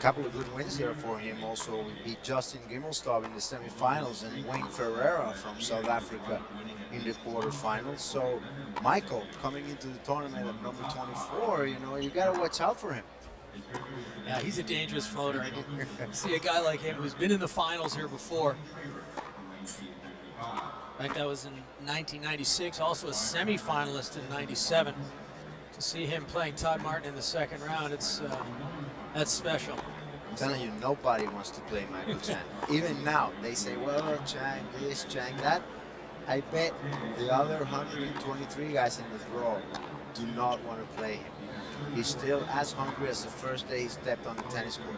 couple of good wins there for him. Also, we beat Justin Gimelstob in the semifinals and Wayne Ferreira from South Africa in the quarterfinals. So Michael coming into the tournament at number 24, you know, you got to watch out for him. Yeah, he's a dangerous floater. I didn't see a guy like him who's been in the finals here before. In fact, that was in 1996, also a semifinalist in 97. To see him playing Todd Martin in the second round, that's special. I'm telling you, nobody wants to play Michael Chang. Even now, they say, well, Chang this, Chang that. I bet the other 123 guys in the draw do not want to play him. He's still as hungry as the first day he stepped on the tennis court.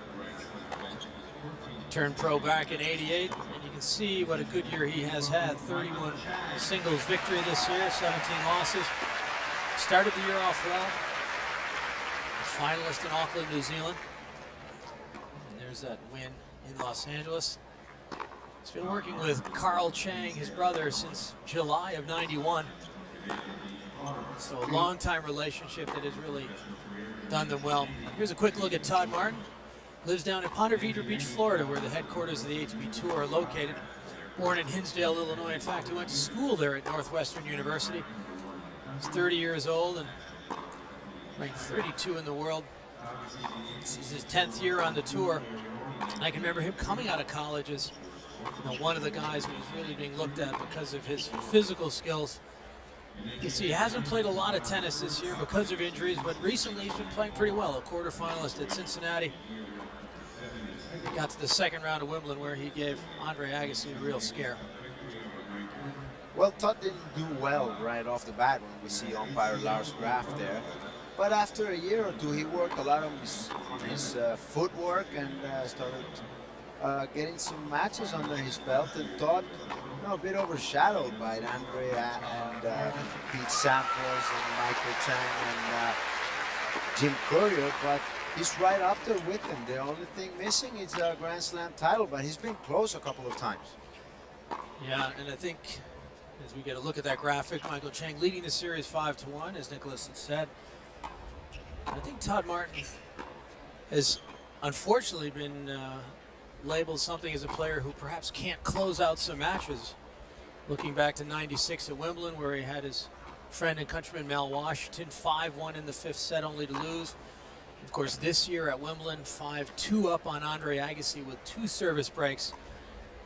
Turned pro back in '88, and you can see what a good year he has had. 31 singles victory this year, 17 losses. Started the year off well. Finalist in Auckland, New Zealand. And there's that win in Los Angeles. He's been working with Carl Chang, his brother, since July of '91. So a long-time relationship that has really done them well. Here's a quick look at Todd Martin. Lives down in Ponte Vedra Beach, Florida, where the headquarters of the ATP Tour are located. Born in Hinsdale, Illinois. In fact, he went to school there at Northwestern University. He's 30 years old and ranked 32 in the world. This is his 10th year on the tour. I can remember him coming out of college as one of the guys who was really being looked at because of his physical skills. You can see he hasn't played a lot of tennis this year because of injuries, but recently he's been playing pretty well. A quarterfinalist at Cincinnati. He got to the second round of Wimbledon where he gave Andre Agassi a real scare. Well, Todd didn't do well right off the bat when we see umpire Lars Graf there. But after a year or two, he worked a lot on his footwork and started getting some matches under his belt. And Todd, a bit overshadowed by Andrea and Pete Sampras and Michael Chang and Jim Courier, but he's right up there with them. The only thing missing is a Grand Slam title, but he's been close a couple of times. Yeah, and I think as we get a look at that graphic, Michael Chang leading the series 5-1, as Nicholas had said. I think Todd Martin has unfortunately been labeled something as a player who perhaps can't close out some matches. Looking back to '96 at Wimbledon, where he had his friend and countryman Mal Washington 5-1 in the fifth set, only to lose. Of course, this year at Wimbledon, 5-2 up on Andre Agassi with 2 service breaks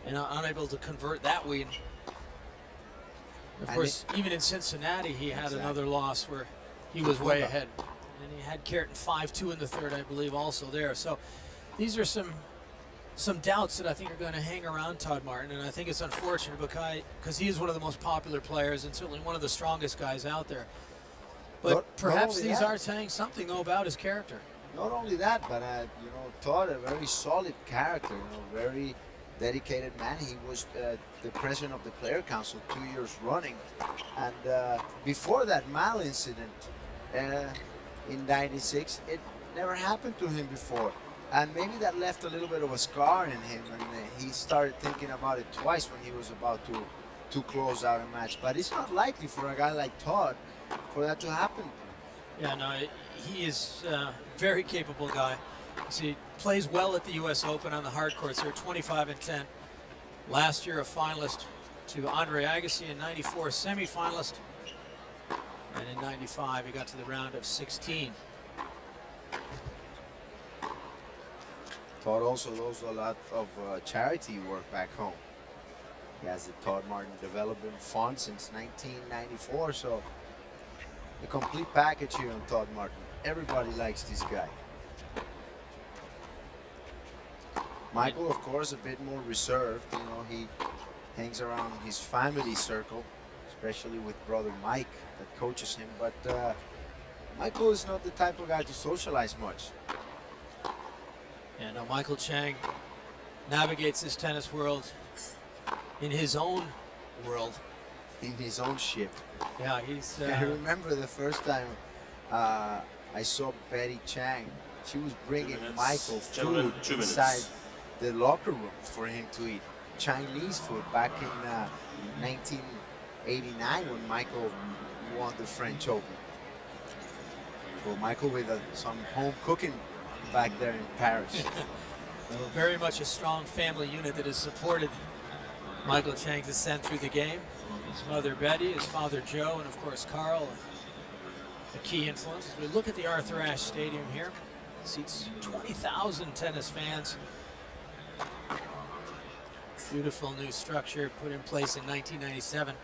and unable to convert that win. Of course, even in Cincinnati, he had another loss where he was way ahead. And he had Keratin 5-2 in the third, I believe, also there. So these are some doubts that I think are going to hang around Todd Martin, and I think it's unfortunate because he is one of the most popular players and certainly one of the strongest guys out there. But perhaps these are saying something, though, about his character. Not only that, but Todd, a very solid character, very dedicated man. He was the president of the Player Council 2 years running, and before that Mal incident in '96, it never happened to him before. And maybe that left a little bit of a scar in him, and he started thinking about it twice when he was about to close out a match. But it's not likely for a guy like Todd for that to happen. Yeah, no, he is a very capable guy. He plays well at the U.S. Open on the hard courts. They're 25-10. Last year, a finalist to Andre Agassi in '94, semifinalist. And in '95, he got to the round of 16. Todd also does a lot of charity work back home. He has the Todd Martin Development Fund since 1994, so the complete package here on Todd Martin. Everybody likes this guy. Michael, of course, a bit more reserved. He hangs around his family circle, especially with brother Mike that coaches him. But Michael is not the type of guy to socialize much. Yeah, no, Michael Chang navigates this tennis world in his own world. In his own ship. Yeah, he's... I remember the first time I saw Betty Chang. She was bringing Michael food inside the locker room for him to eat. Chinese food back in 1989 when Michael won the French Open. So Michael with some home cooking back there in Paris. Well, very much a strong family unit that has supported Michael Chang's ascent through the game. His mother Betty, his father Joe, and of course Carl, a key influence. As we look at the Arthur Ashe Stadium here, it seats 20,000 tennis fans. Beautiful new structure put in place in 1997.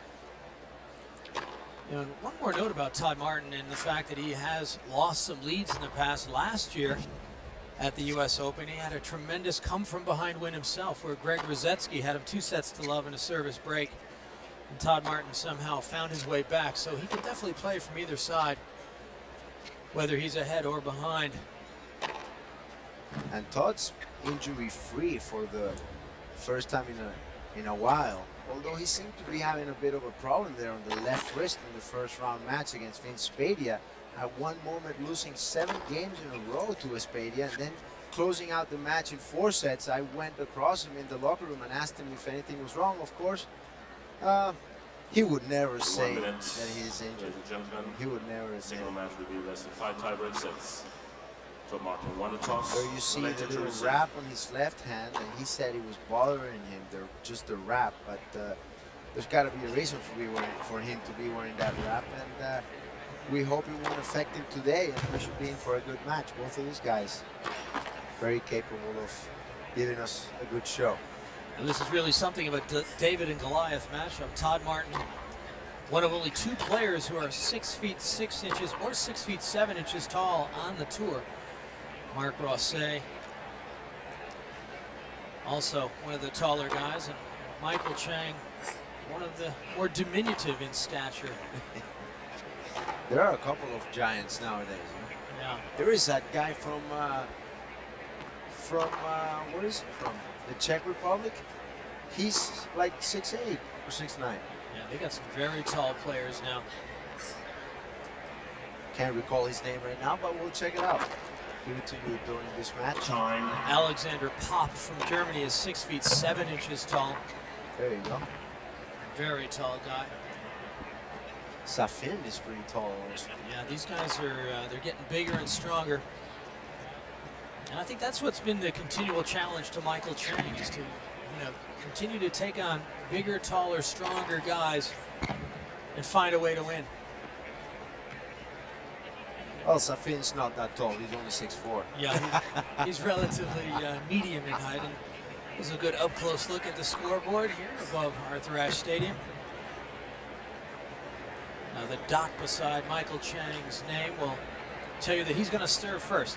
And one more note about Todd Martin and the fact that he has lost some leads in the past. Last year at the U.S. Open, he had a tremendous come-from-behind win himself, where Greg Rosetsky had him 2-0 in a service break. And Todd Martin somehow found his way back, so he can definitely play from either side, whether he's ahead or behind. And Todd's injury-free for the first time in a while. Although he seemed to be having a bit of a problem there on the left wrist in the first round match against Vince Spadea. At one moment losing 7 games in a row to Spadea, and then closing out the match in 4 sets. I went across him in the locker room and asked him if anything was wrong. Of course, he would never say that he's injured. He would never say. Single match will be less than 5 tiebreak sets. So Martin won the toss. So you see the little wrap on his left hand, and he said it was bothering him, just the wrap. But there's got to be a reason for him to be wearing that wrap, and we hope it won't affect him today, and we should be in for a good match. Both of these guys very capable of giving us a good show. And this is really something of a David and Goliath matchup. Todd Martin, one of only 2 players who are 6 feet 6 inches or 6 feet 7 inches tall on the tour. Marc Rosset, also one of the taller guys, and Michael Chang, one of the more diminutive in stature. There are a couple of giants nowadays. Yeah. There is that guy from where is he from? The Czech Republic. He's like 6'8" or 6'9". Yeah, they got some very tall players now. Can't recall his name right now, but we'll check it out. Give it to you during this match. Time. Alexander Popp from Germany is 6 feet 7 inches tall. There you go. Very tall guy. Safin is pretty tall also. Yeah, these guys are they're getting bigger and stronger. And I think that's what's been the continual challenge to Michael Chang, is to continue to take on bigger, taller, stronger guys and find a way to win. Well, Safin's not that tall. He's only 6'4". Yeah, he's relatively medium in height. And there's a good up-close look at the scoreboard here above Arthur Ashe Stadium. Now the dot beside Michael Chang's name will tell you that he's going to stir first.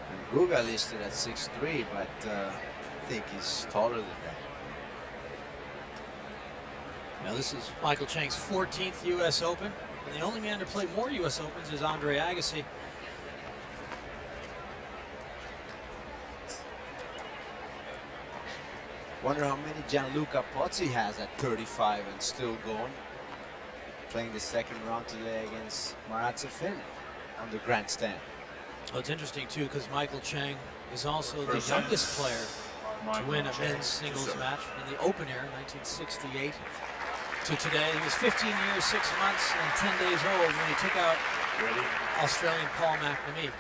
And Guga listed at 6'3", but I think he's taller than that. Now this is Michael Chang's 14th U.S. Open, and the only man to play more U.S. Opens is Andre Agassi. Wonder how many Gianluca Pozzi has at 35 and still going. Playing the second round today against Marat Safin on the grandstand. Well, it's interesting too, because Michael Chang is also the youngest player to win a men's singles match in the open era, 1968 to today. He was 15 years, 6 months, and 10 days old when he took out Australian Paul McNamee.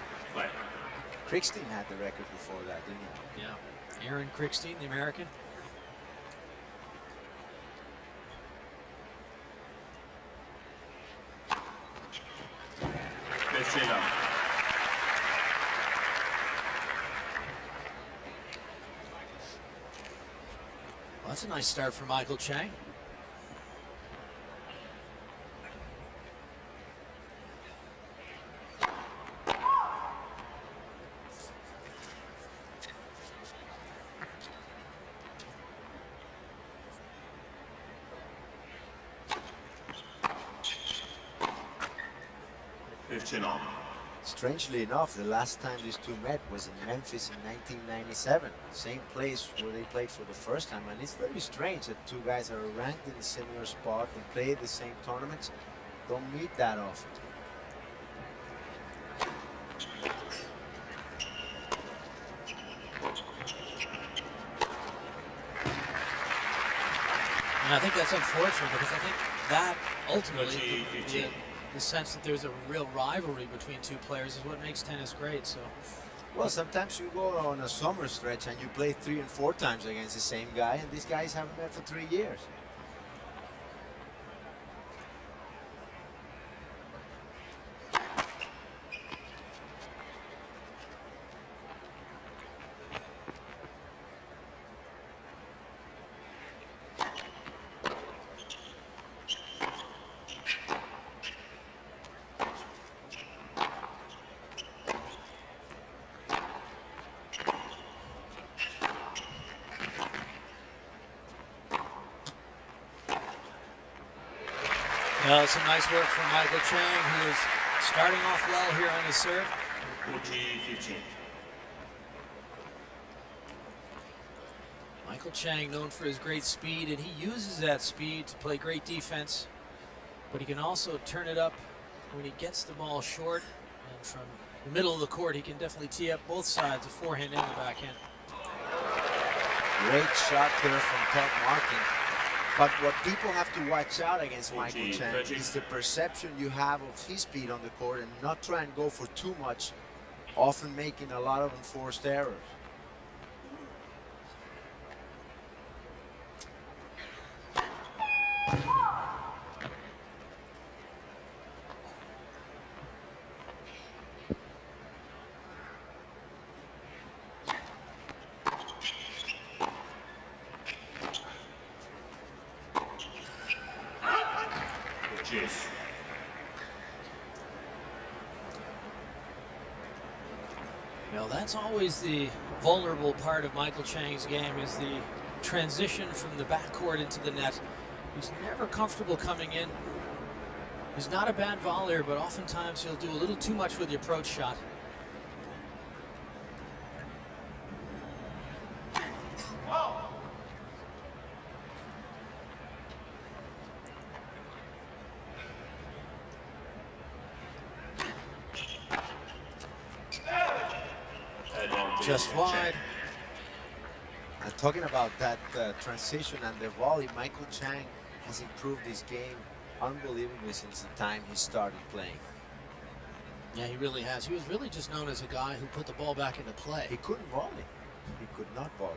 Krickstein had the record before that, didn't he? Yeah, Aaron Krickstein, the American. Well, that's a nice start for Michael Chang. Strangely enough, the last time these two met was in Memphis in 1997. Same place where they played for the first time. And it's very strange that two guys are ranked in a similar spot and play the same tournaments. Don't meet that often. And I think that's unfortunate because I think that ultimately, 30-15. the sense that there's a real rivalry between two players is what makes tennis great. So, Well, sometimes you go on a summer stretch and you play 3 and 4 times against the same guy, and these guys haven't met for 3 years. well, some nice work from Michael Chang, who is starting off well here on his serve. 40-15. Michael Chang, known for his great speed, and he uses that speed to play great defense, but he can also turn it up when he gets the ball short, and from the middle of the court he can definitely tee up both sides, the forehand and the backhand. Great shot there from Todd Martin. But what people have to watch out against Michael 14, Chang 30. is the perception you have of his speed on the court and not try and go for too much, often making a lot of enforced errors. Cheers. Well, that's always the vulnerable part of Michael Chang's game, is the transition from the backcourt into the net. He's never comfortable coming in. He's not a bad volleyer, but oftentimes he'll do a little too much with the approach shot. Just wide. And talking about that transition and the volley, Michael Chang has improved his game unbelievably since the time he started playing. Yeah, he really has. He was really just known as a guy who put the ball back into play. He couldn't volley. He could not volley.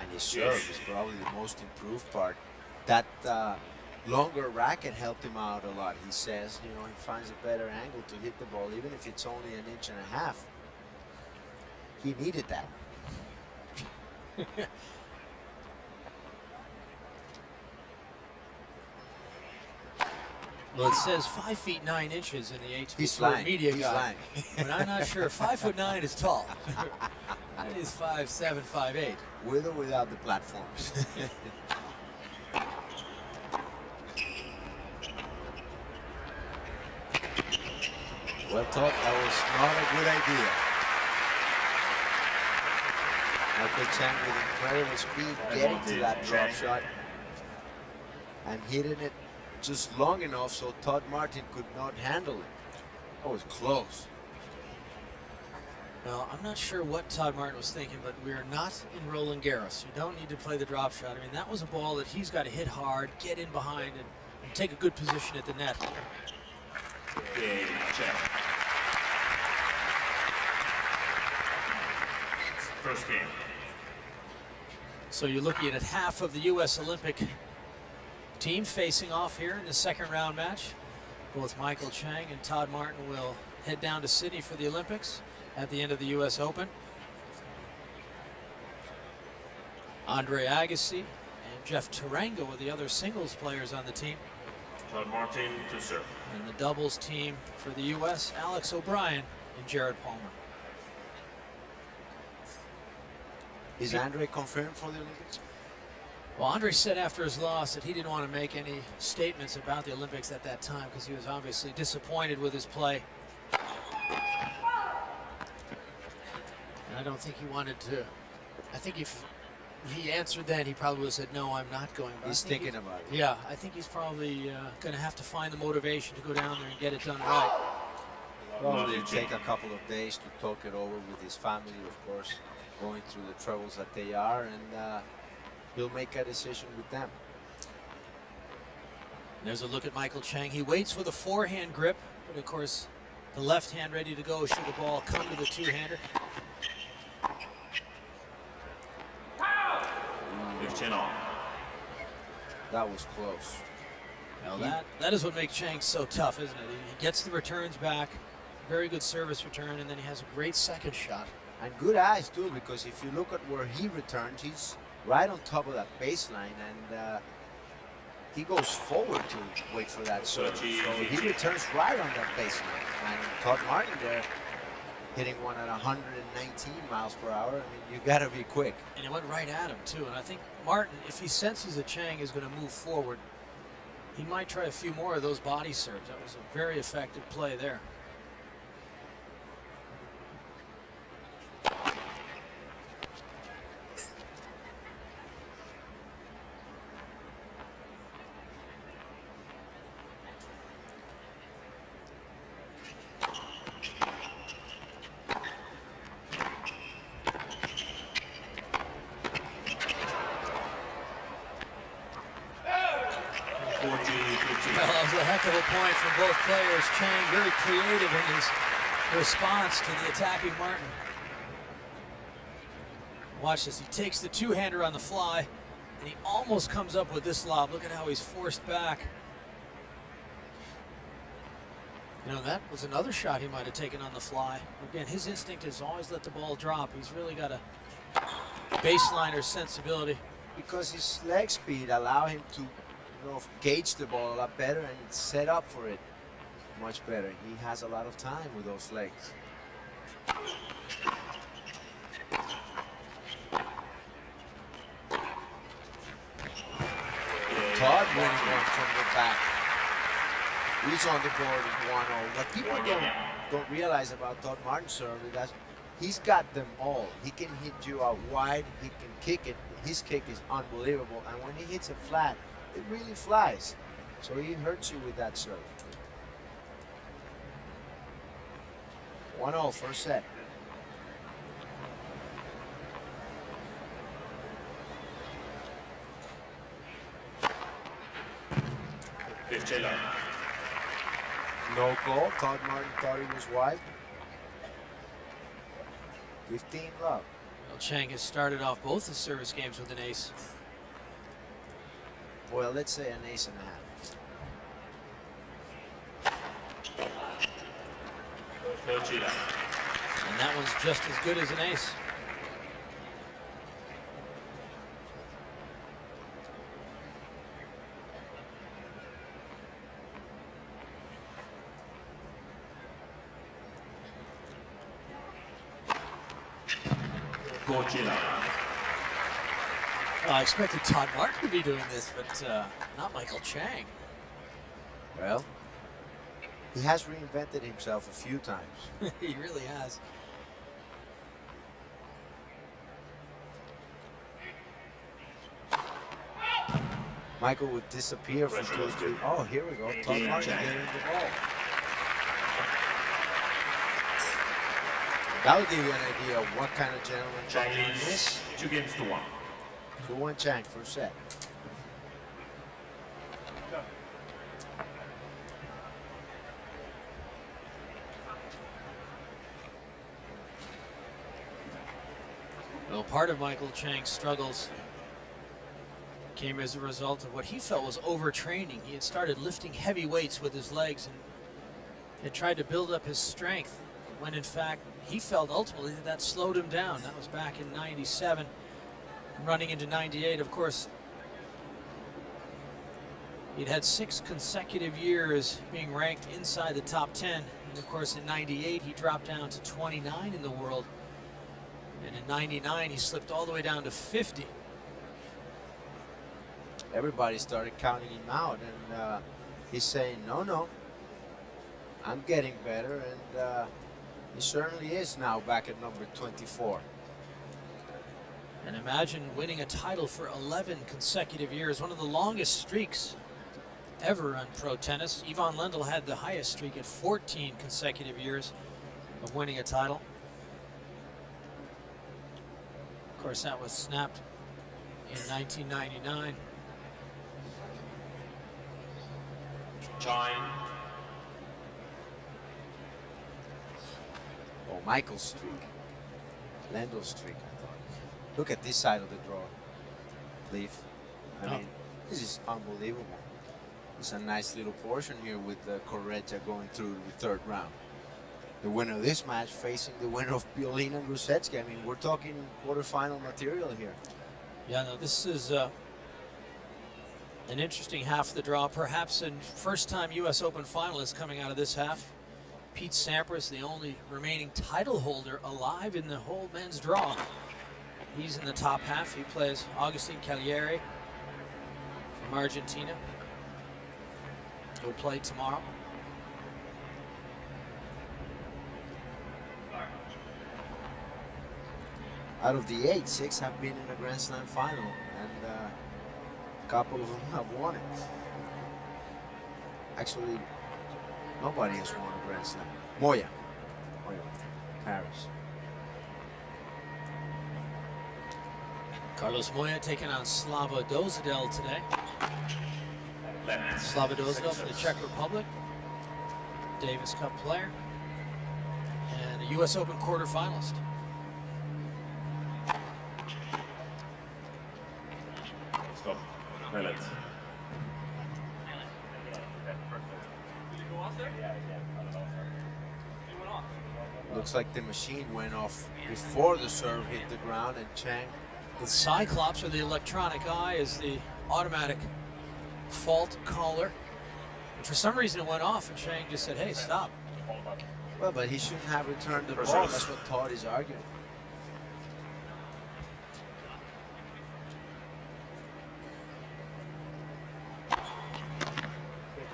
And his serve is probably the most improved part. That longer racket helped him out a lot. He says, you know, he finds a better angle to hit the ball, even if it's only 1.5 inches. He needed that. Well, it says 5 feet 9 inches in the HB He's lying. media He's guide. lying. But I'm not sure. 5'9" is tall. That is 5'7", 5'8". With or without the platforms. Well, Todd, that was not a good idea. Michael Chang with incredible speed getting to that drop shot and hitting it just long enough so Todd Martin could not handle it. That was close. Well, I'm not sure what Todd Martin was thinking, but we're not in Roland Garros. You don't need to play the drop shot. I mean, that was a ball that he's got to hit hard, get in behind, and take a good position at the net. Game check. First game. So you're looking at half of the U.S. Olympic team facing off here in the second round match. Both Michael Chang and Todd Martin will head down to Sydney for the Olympics at the end of the U.S. Open. Andre Agassi and Jeff Tarango are the other singles players on the team. Todd Martin to serve. And the doubles team for the U.S., Alex O'Brien and Jared Palmer. Is Andre confirmed for the Olympics? Well, Andre said after his loss that he didn't want to make any statements about the Olympics at that time because he was obviously disappointed with his play. And I don't think he wanted to. I think if he answered then, he probably would have said, no, I'm not going. But He's thinking about it. Yeah, I think he's probably going to have to find the motivation to go down there and get it done right. Probably take a couple of days to talk it over with his family, of course, going through the troubles that they are, and he'll make a decision with them. There's a look at Michael Chang. He waits with a forehand grip, but of course, the left hand ready to go should the ball come to the two-hander. 15 all. That was close. Well, that is what makes Chang so tough, isn't it? He gets the returns back, very good service return, and then he has a great second shot. And good eyes too, because if you look at where he returns, he's right on top of that baseline, and he goes forward to wait for that serve. So he returns right on that baseline. And Todd Martin there, hitting one at 119 miles per hour. I mean, you got to be quick. And it went right at him too. And I think Martin, if he senses that Chang is going to move forward, he might try a few more of those body serves. That was a very effective play there. Well, that was a heck of a point from both players. Chang very creative in his response to the attacking Martin. Watch this. He takes the two-hander on the fly, and he almost comes up with this lob. Look at how he's forced back. You know, that was another shot he might have taken on the fly. Again, his instinct is always let the ball drop. He's really got a baseliner sensibility. Because his leg speed allow him to gauge the ball a lot better and set up for it much better. He has a lot of time with those legs. Todd winning one from the back. He's on the board at 1-0. What people don't realize about Todd Martin's serve is that he's got them all. He can hit you out wide. He can kick it. His kick is unbelievable. And when he hits it flat, it really flies. So he hurts you with that serve. 1-0 first set. No goal. Todd Martin thought he was wide. 15 love. Well, Chang has started off both his service games with an ace. Well, let's say an ace and a half. And that one's just as good as an ace. I expected Todd Martin to be doing this, but not Michael Chang. Well, he has reinvented himself a few times. He really has. Michael would disappear from 2-3. Oh, here we go. Todd Martin getting the ball. That will give you an idea of what kind of gentleman Chang is. 2-1. 2-1 Chang, first set. Well, part of Michael Chang's struggles came as a result of what he felt was overtraining. He had started lifting heavy weights with his legs and had tried to build up his strength, when in fact he felt ultimately that slowed him down. That was back in '97. Running into '98, of course, he'd had 6 consecutive years being ranked inside the top 10. And of course, in '98, he dropped down to 29 in the world. And in '99, he slipped all the way down to 50. Everybody started counting him out, and he's saying, no, I'm getting better, and he certainly is now back at number 24. And imagine winning a title for 11 consecutive years, one of the longest streaks ever in pro tennis. Yvonne Lendl had the highest streak at 14 consecutive years of winning a title. Of course, that was snapped in 1999. Chang. Oh, Michael's streak. Lendl's streak, I thought. Look at this side of the draw. Leaf. I Oh. mean, this is unbelievable. It's a nice little portion here with Corretta going through the third round. The winner of this match facing the winner of Piolina and Grusetsky. I mean, we're talking quarterfinal material here. Yeah, no, this is an interesting half of the draw. Perhaps a first-time U.S. Open finalist coming out of this half. Pete Sampras, the only remaining title holder alive in the whole men's draw. He's in the top half. He plays Agustin Cagliari from Argentina. He'll play tomorrow. Out of the 8, 6 have been in a Grand Slam final, and a couple of them have won it. Actually, nobody has won a Grand Slam. Moya, Paris. Carlos Moya taking on Slava Dozadel today. Left. Slava Dozadel for the Czech Republic, Davis Cup player, and a U.S. Open quarterfinalist. Stop. Millet. Looks like the machine went off before the serve hit the ground, and Chang. The Cyclops, or the electronic eye, is the automatic fault caller. And for some reason it went off, and Chang just said, hey, stop. Well, but he shouldn't have returned the ball. Reserve. That's what Todd is arguing.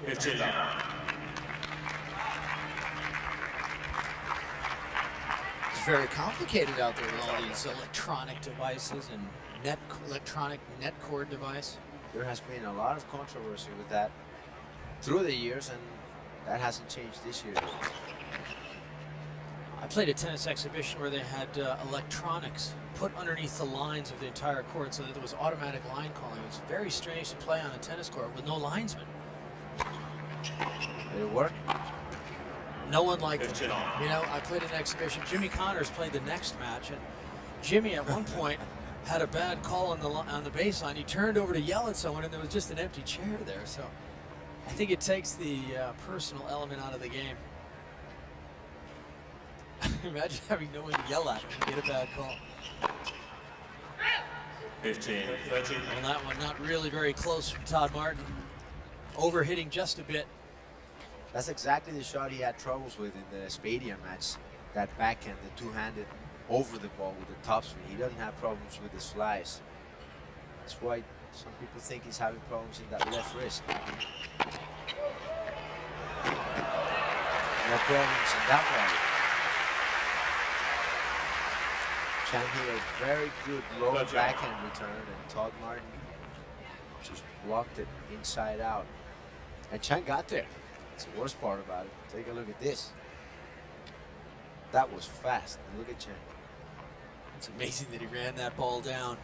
It's It's very complicated out there with all these electronic devices and electronic net cord device. There has been a lot of controversy with that through the years, and that hasn't changed this year. I played a tennis exhibition where they had electronics put underneath the lines of the entire court so that there was automatic line calling. It was very strange to play on a tennis court with no linesmen. Did it work? No one liked it. 15 on. You know, I played an exhibition. Jimmy Connors played the next match, and Jimmy at one point had a bad call on the baseline. He turned over to yell at someone, and there was just an empty chair there. So I think it takes the personal element out of the game. Imagine having no one to yell at when you get a bad call. 15, 13. And that one not really very close from Todd Martin. Overhitting just a bit. That's exactly the shot he had troubles with in the Spadia match. That backhand, the two-handed over the ball with the topspin. He doesn't have problems with the slice. That's why some people think he's having problems in that left wrist. No problems in that one. Chang here, a very good low Good job. backhand return, and Todd Martin just blocked it inside out. And Chang got there. That's the worst part about it. Take a look at this. That was fast. Look at Chang. It's amazing that he ran that ball down.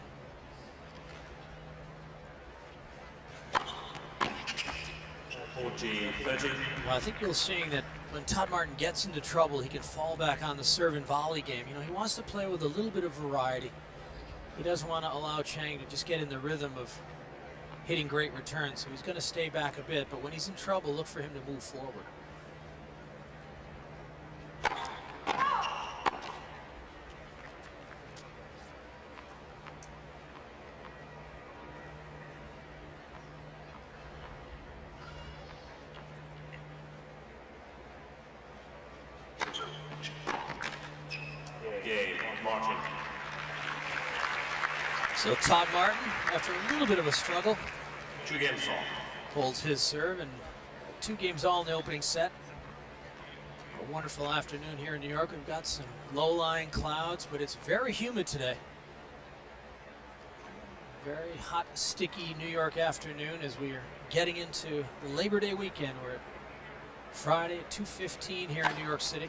14, 13. Well, I think you're seeing that when Todd Martin gets into trouble, he can fall back on the serve and volley game. You know, he wants to play with a little bit of variety. He doesn't want to allow Chang to just get in the rhythm of hitting great returns, so he's going to stay back a bit. But when he's in trouble, look for him to move forward. Game on Martin. So Todd Martin, after a little bit of a struggle, 2 games on. holds his serve, and 2 games all in the opening set. A wonderful afternoon here in New York. We've got some low-lying clouds, but it's very humid today. Very hot, sticky New York afternoon as we are getting into the Labor Day weekend. We're at Friday at 2:15 here in New York City.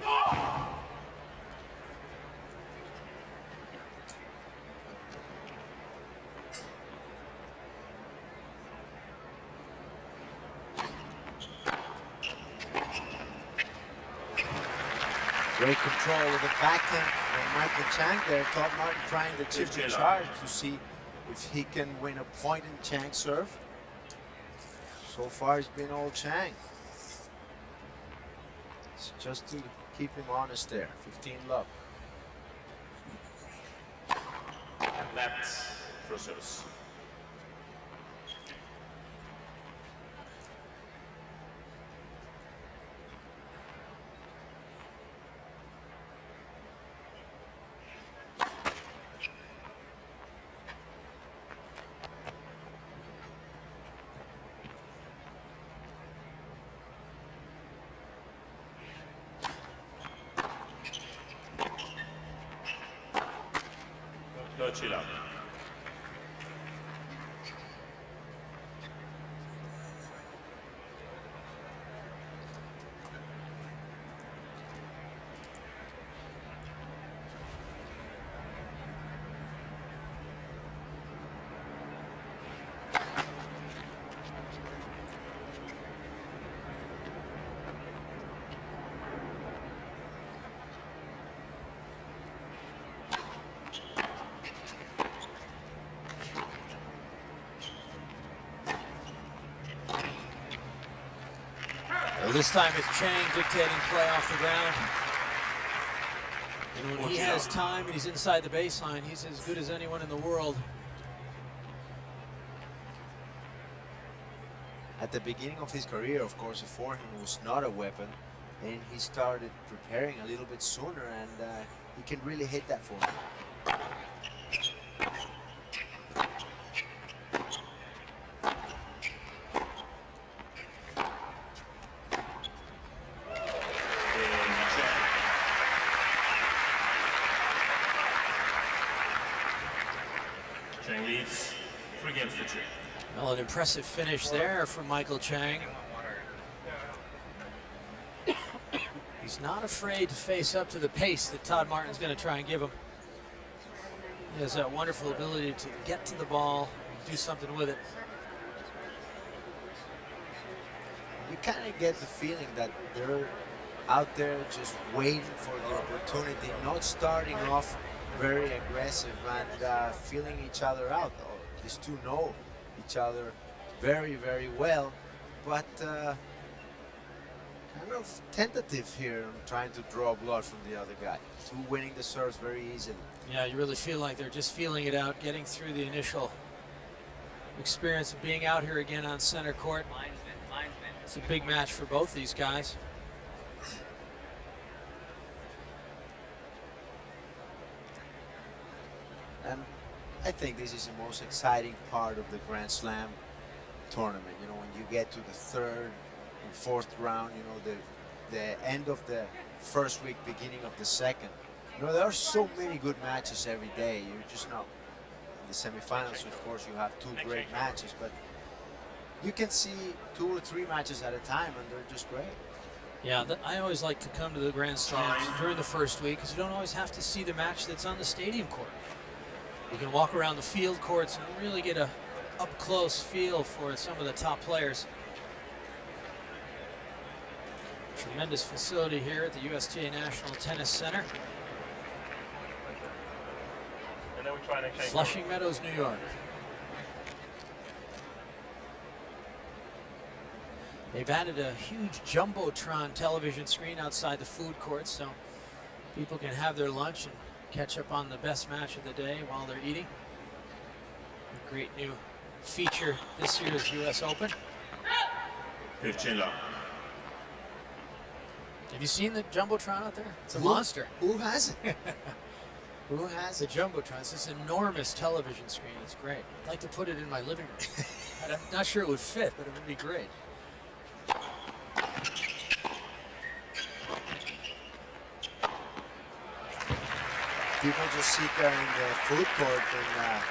Great control of the backhand from Michael Chang there. Todd Martin trying to chip the charge to see if he can win a point in Chang's serve. So far it's been all Chang. It's just to keep him honest there. 15 love. And that's for service. No chill out. Well, this time it's Chang dictating play off the ground. And when he has time and he's inside the baseline, he's as good as anyone in the world. At the beginning of his career, of course, the forehand was not a weapon, and he started preparing a little bit sooner, and he can really hit that forehand. Chang leads 3 games to 2. Well, an impressive finish there from Michael Chang. He's not afraid to face up to the pace that Todd Martin's going to try and give him. He has that wonderful ability to get to the ball and do something with it. You kind of get the feeling that they're out there just waiting for the opportunity, not starting off very aggressive and feeling each other out. These two know each other very, very well, but kind of tentative here on trying to draw blood from the other guy. Two winning the serves very easily. Yeah, you really feel like they're just feeling it out, getting through the initial experience of being out here again on center court. It's a big match for both these guys. And I think this is the most exciting part of the Grand Slam tournament. You know, when you get to the third and fourth round, you know, the end of the first week, beginning of the second. You know, there are so many good matches every day. You're just not in the semifinals. Of course, you have 2 great matches, but you can see 2 or 3 matches at a time, and they're just great. Yeah, I always like to come to the Grand Slams during the first week because you don't always have to see the match that's on the stadium court. You can walk around the field courts and really get a up-close feel for some of the top players. Tremendous facility here at the USTA National Tennis Center. And then we try and exchange. Flushing Meadows, New York. They've added a huge Jumbotron television screen outside the food court so people can have their lunch and catch up on the best match of the day while they're eating. A great new feature this year's US Open. 15 love. Have you seen the Jumbotron out there? It's a monster. Who has it? Who has The it? Jumbotron, it's this enormous television screen. It's great. I'd like to put it in my living room. I'm not sure it would fit, but it would be great. People just sit there in the food court and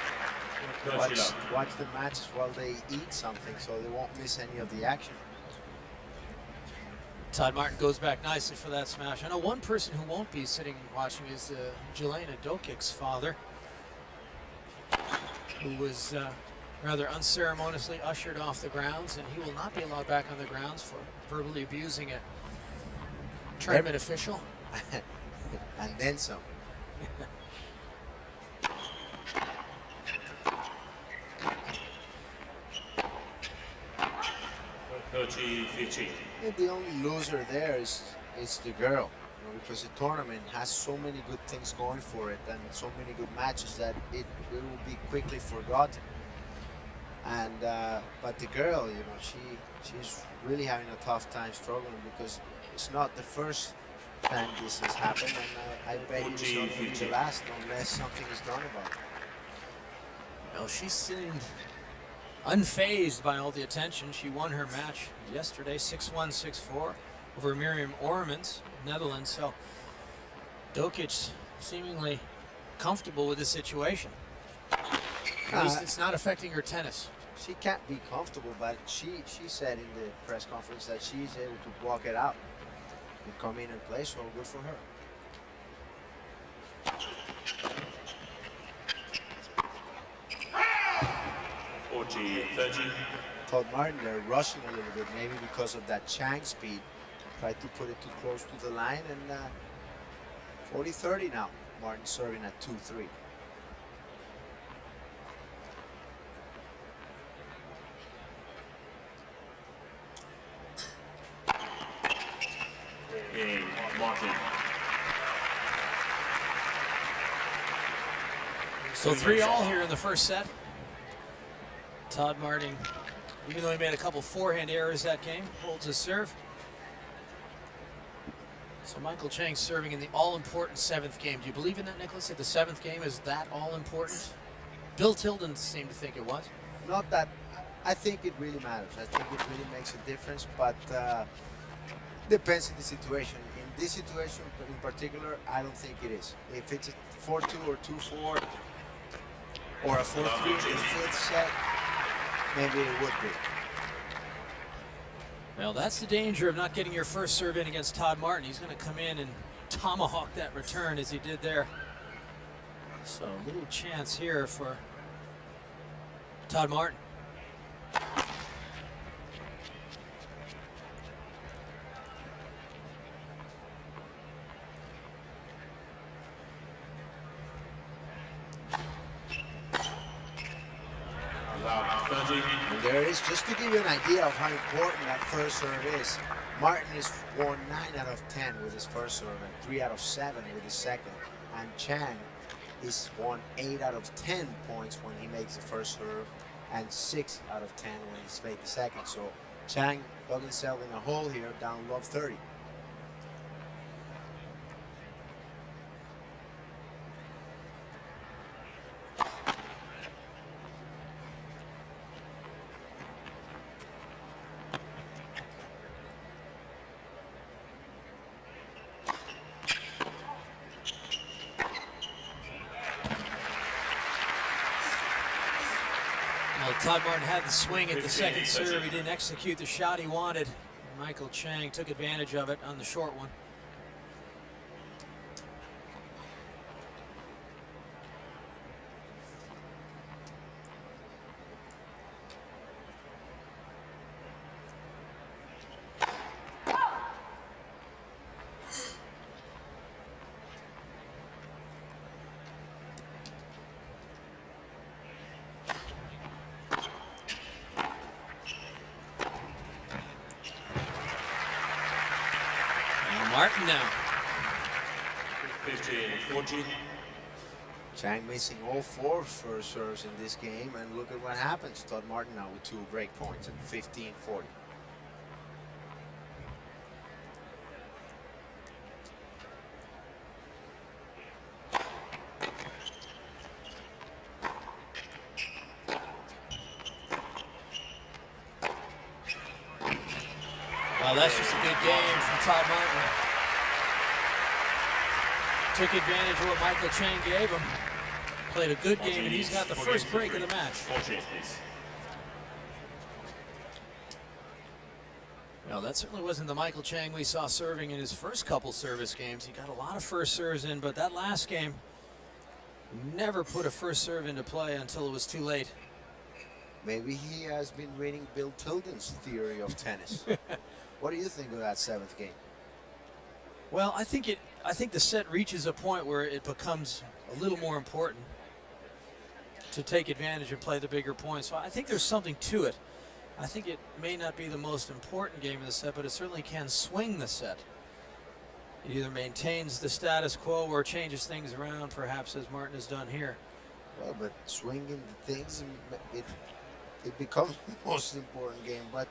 watch the matches while they eat something, so they won't miss any of the action. Todd Martin goes back nicely for that smash. I know one person who won't be sitting and watching is Jelena Dokic's father, who was rather unceremoniously ushered off the grounds, and he will not be allowed back on the grounds for verbally abusing a tournament official. And then some. 30-15. And the only loser there is the girl, because the tournament has so many good things going for it and so many good matches that it will be quickly forgotten. And but the girl, she's really having a tough time struggling, because it's not the first time this has happened, and I bet it's not going to be the last unless something is done about it. Well, she seemed unfazed by all the attention. She won her match yesterday, 6-1, 6-4, over Miriam Ormans, Netherlands. So Dokic seemingly comfortable with the situation. At least it's not affecting her tennis. She can't be comfortable, but she said in the press conference that she's able to walk it out and come in and play, so good for her. Todd Martin, they're rushing a little bit, maybe because of that Chang speed. Tried to put it too close to the line, and 40-30 now. Martin serving at 2-3. Martin. So 3-all here in the first set. Todd Martin, even though he made a couple forehand errors that game, holds his serve. So Michael Chang serving in the all-important 7th game. Do you believe in that, Nicholas, that the 7th game is that all-important? Bill Tilden seemed to think it was. Not that. I think it really matters. I think it really makes a difference, but depends on the situation. In this situation in particular, I don't think it is. If it's a 4-2 or 2-4 or a 4-3 in the 5th set, maybe it would be. Well, that's the danger of not getting your first serve in against Todd Martin. He's going to come in and tomahawk that return as he did there. So a little chance here for Todd Martin. And there is, just to give you an idea of how important that first serve is, Martin has won 9 out of 10 with his first serve and 3 out of 7 with his second. And Chang is won 8 out of 10 points when he makes the first serve and 6 out of 10 when he's made the second. So Chang dug himself in a hole here, down love 30. Todd Martin had the swing at the second serve. He didn't execute the shot he wanted. Michael Chang took advantage of it on the short one. Martin now. 15-14. Chang missing all 4 first serves in this game, and look at what happens. Todd Martin now with 2 break points at 15-40. Well, that's just a good game from Todd Martin. Took advantage of what Michael Chang gave him. played a good game, and he's got the first break of the match. 48, please. Well, that certainly wasn't the Michael Chang we saw serving in his first couple service games. He got a lot of first serves in, but that last game never put a first serve into play until it was too late. Maybe he has been reading Bill Tilden's theory of tennis. What do you think of that 7th game? Well, I think the set reaches a point where it becomes a little more important to take advantage and play the bigger points. So I think there's something to it. I think it may not be the most important game of the set, but it certainly can swing the set. It either maintains the status quo or changes things around, perhaps as Martin has done here. Well, but swinging the things, it becomes the most important game. But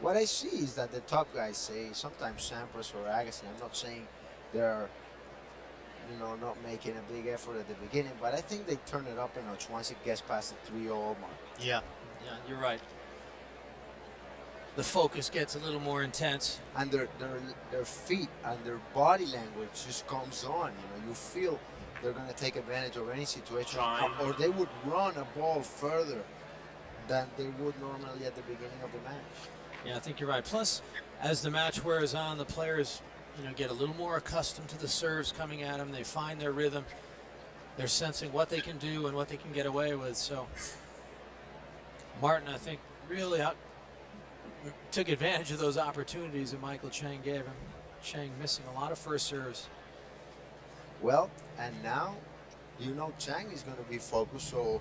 what I see is that the top guys say, sometimes Sampras or Agassi, I'm not saying they're, not making a big effort at the beginning, but I think they turn it up a notch once it gets past the 3-all mark. Yeah, you're right. The focus gets a little more intense. And their feet and their body language just comes on. You feel they're going to take advantage of any situation, or they would run a ball further than they would normally at the beginning of the match. Yeah, I think you're right. Plus, as the match wears on, the players, get a little more accustomed to the serves coming at them. They find their rhythm. They're sensing what they can do and what they can get away with. So, Martin, I think, really took advantage of those opportunities that Michael Chang gave him. Chang missing a lot of first serves. Well, and now, Chang is going to be focused, so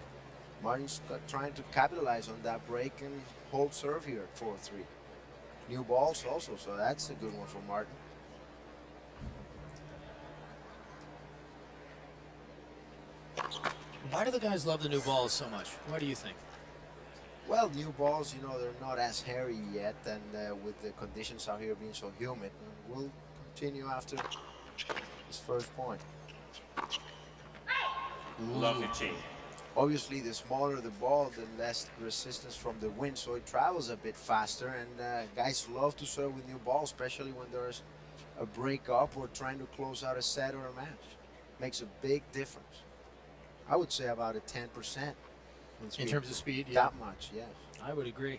Martin's trying to capitalize on that break and hold serve here at 4-3. New balls also, so that's a good one for Martin. Why do the guys love the new balls so much? What do you think? Well, new balls, they're not as hairy yet, and with the conditions out here being so humid, we'll continue after this first point. Lovely team. Obviously, the smaller the ball, the less resistance from the wind, so it travels a bit faster, and guys love to serve with new balls, especially when there's a break up or trying to close out a set or a match. Makes a big difference. I would say about a 10%. In terms of speed, yeah. That much, yes. I would agree.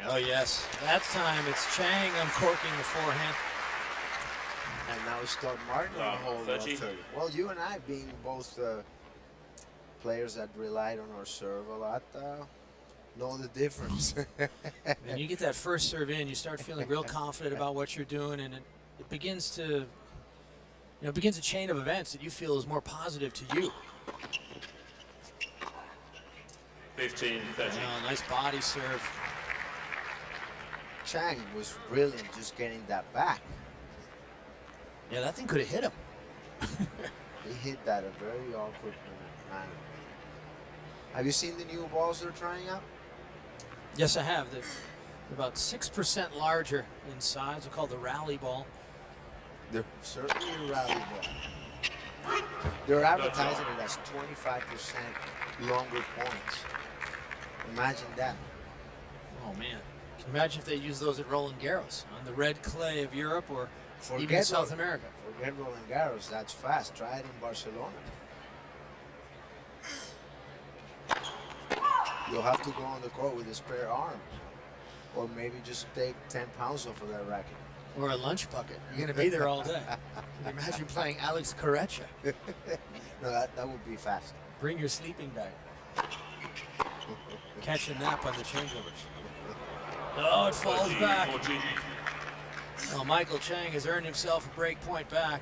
Oh yes, that time it's Chang uncorking the forehand. And now it's Todd Martin on the hole 30. 30. Well, you and I, being both players that relied on our serve a lot, know the difference. And you get that first serve in, you start feeling real confident about what you're doing, and it begins to, begins a chain of events that you feel is more positive to you. 15-30. Nice body serve. Chang was brilliant just getting that back. Yeah, that thing could have hit him. He hit that a very awkward manner. Have you seen the new balls they're trying out? Yes, I have. They're about 6% larger in size. They're called the rally ball. They're certainly a rally ball. They're advertising it as 25% longer points. Imagine that. Oh, man. Can you imagine if they use those at Roland Garros on the red clay of Europe or even South America? Forget Roland Garros. That's fast. Try it in Barcelona. You'll have to go on the court with a spare arm. Or maybe just take 10 pounds off of that racket. Or a lunch bucket. You're going to be there all day. Can you imagine playing Alex Corretja? No, that would be fast. Bring your sleeping bag. Catch a nap on the changeovers. Oh, it falls back. 14. Well, Michael Chang has earned himself a break point back.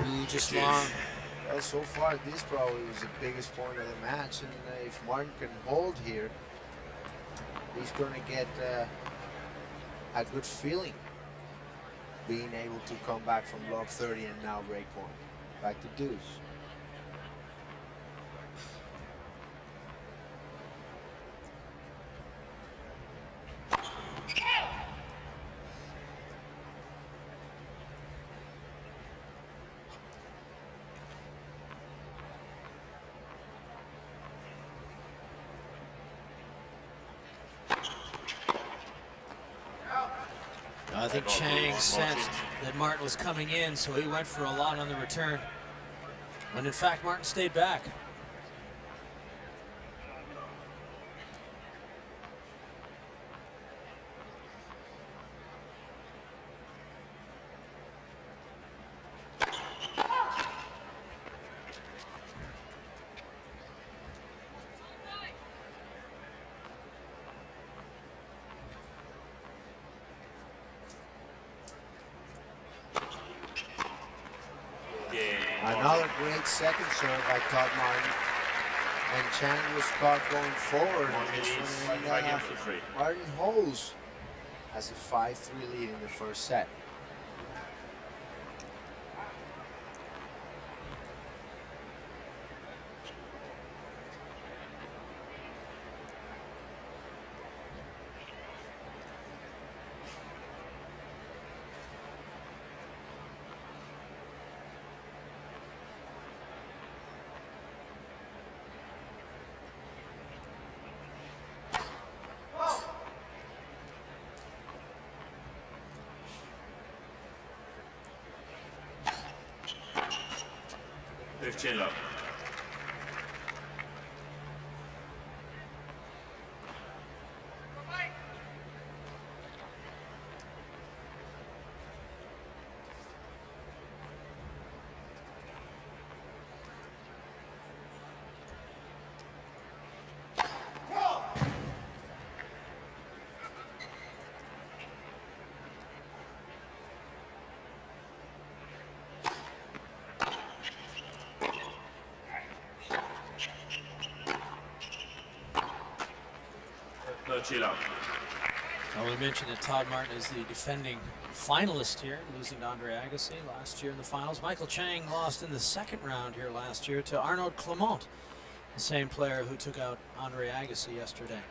Ooh, just long. Well, so far, this probably was the biggest point of the match. And if Martin can hold here, he's going to get a good feeling being able to come back from love 30 and now break point. Back to deuce. I think Chang sensed that Martin was coming in, so he went for a lot on the return. When in fact, Martin stayed back. Another great second serve by Todd Martin. And Chang was caught going forward on this one. And, Martin holds has a 5-3 lead in the first set. Chin up. Chill out. Well, we mentioned that Todd Martin is the defending finalist here, losing to Andre Agassi last year in the finals. Michael Chang lost in the second round here last year to Arnaud Clement, the same player who took out Andre Agassi yesterday.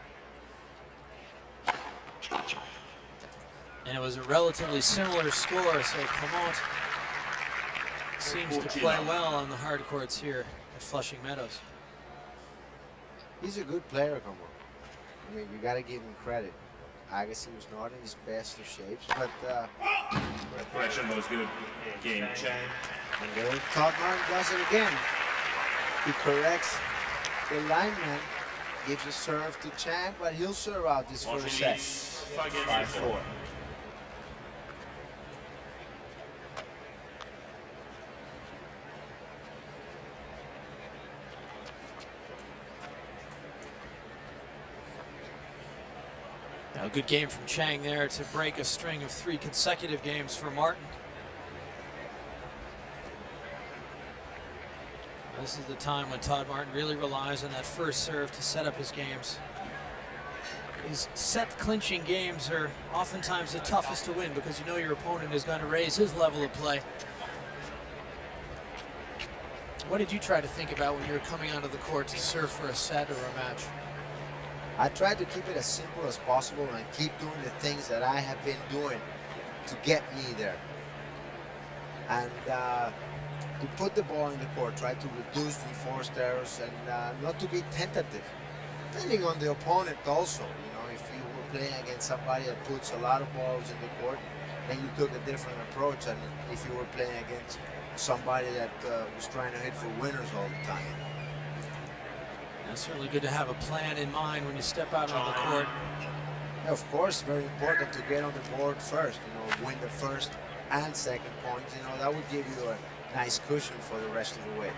And it was a relatively similar score, so Clement seems to play well on the hard courts here at Flushing Meadows. He's a good player, Clement. I mean, you got to give him credit. Agassi was not in his best of shapes, but Correction was good. Game Chang. And Todd Martin does it again. He corrects the lineman, gives a serve to Chang, but he'll serve out this first set. 5-4. A good game from Chang there to break a string of 3 consecutive games for Martin. This is the time when Todd Martin really relies on that first serve to set up his games. These set clinching games are oftentimes the toughest to win because you know your opponent is going to raise his level of play. What did you try to think about when you were coming onto the court to serve for a set or a match? I tried to keep it as simple as possible and keep doing the things that I have been doing to get me there. And to put the ball in the court, try to reduce the forced errors and not to be tentative. Depending on the opponent also, you know, if you were playing against somebody that puts a lot of balls in the court, then you took a different approach. And if you were playing against somebody that was trying to hit for winners all the time. It's certainly good to have a plan in mind when you step out on the court. Yeah, of course, very important to get on the board first, you know, win the first and second points. You know, that would give you a nice cushion for the rest of the way.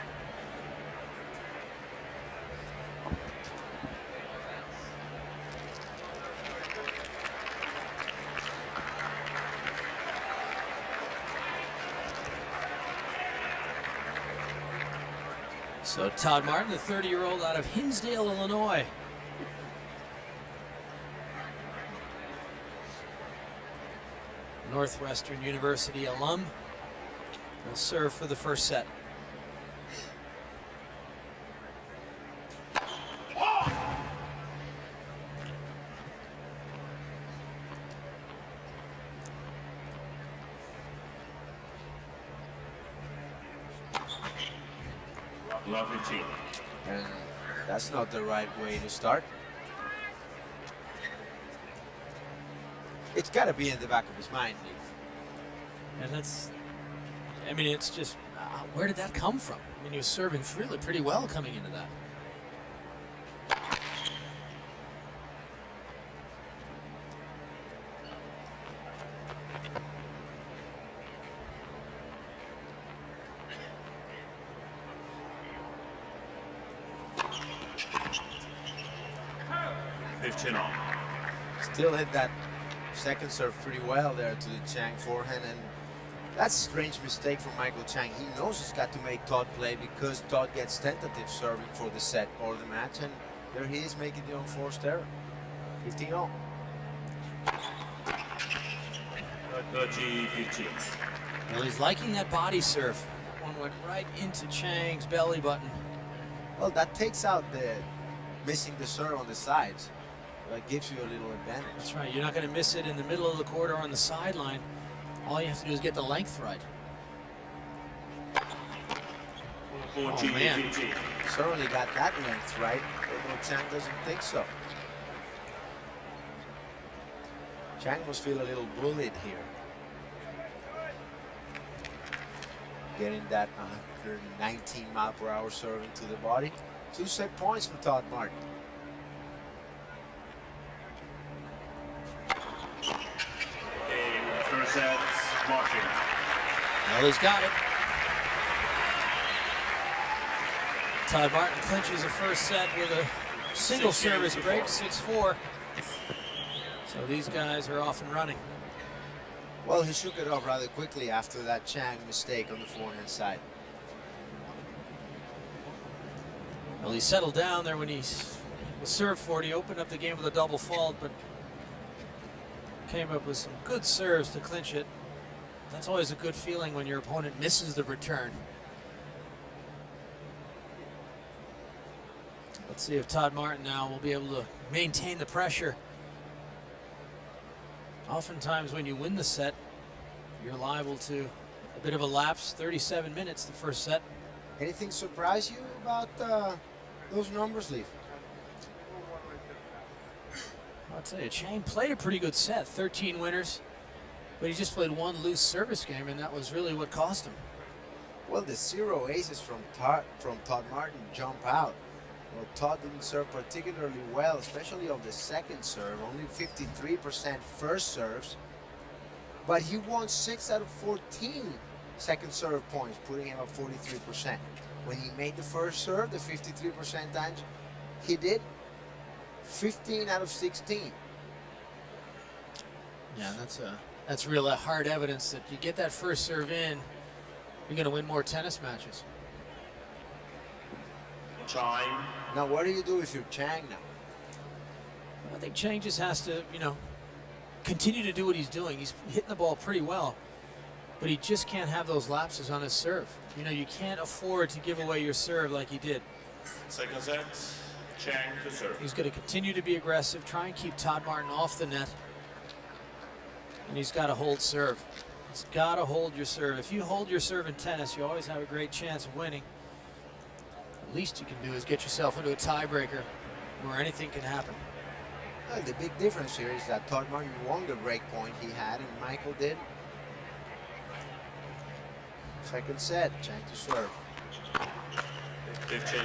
So Todd Martin, the 30-year-old out of Hinsdale, Illinois. Northwestern University alum, will serve for the first set. Love 15. And that's not the right way to start. It's got to be in the back of his mind, Leaf. And that's, I mean, it's just, where did that come from? I mean, he was serving really pretty well coming into that. Still hit that second serve pretty well there to the Chang forehand, and that's a strange mistake from Michael Chang. He knows he's got to make Todd play because Todd gets tentative serving for the set or the match, and there he is making the unforced error. 15-all. 30-15. Well, he's liking that body serve. One went right into Chang's belly button. Well, that takes out the missing the serve on the sides. That gives you a little advantage. That's right. You're not going to miss it in the middle of the court or on the sideline. All you have to do is get the length right. Oh, man. Certainly got that length right, although Chang doesn't think so. Chang must feel a little bullied here. Getting that 119 mile/hour serve into the body. 2 set points for Todd Martin. First set, Martin. Well, he's got it. Todd Martin clinches the first set with a single service break, 6-4. So these guys are off and running. Well, he shook it off rather quickly after that Chang mistake on the forehand side. Well, he settled down there when he was served for it. He opened up the game with a double fault, but came up with some good serves to clinch it. That's always a good feeling when your opponent misses the return. Let's see if Todd Martin now will be able to maintain the pressure. Oftentimes when you win the set, you're liable to a bit of a lapse. 37 minutes the first set. Anything surprise you about those numbers, Leaf? I'll tell you, Chang played a pretty good set, 13 winners, but he just played one loose service game, and that was really what cost him. Well, the 0 aces from Todd Martin jump out. Well, Todd didn't serve particularly well, especially of the second serve, only 53% first serves, but he won 6 out of 14 second serve points, putting him at 43%. When he made the first serve, the 53% times, he did 15 out of 16. Yeah, that's real hard evidence that you get that first serve in, you're going to win more tennis matches. Chang. Now, what do you do if you're Chang now? I think Chang just has to, continue to do what he's doing. He's hitting the ball pretty well, but he just can't have those lapses on his serve. You can't afford to give away your serve like he did. Second set, Chang to serve. He's going to continue to be aggressive, try and keep Todd Martin off the net, and he's got to hold serve. He's got to hold your serve. If you hold your serve in tennis, you always have a great chance of winning. The least you can do is get yourself into a tiebreaker where anything can happen. Well, the big difference here is that Todd Martin won the break point he had, and Michael did. Second set, Chang to serve. 15.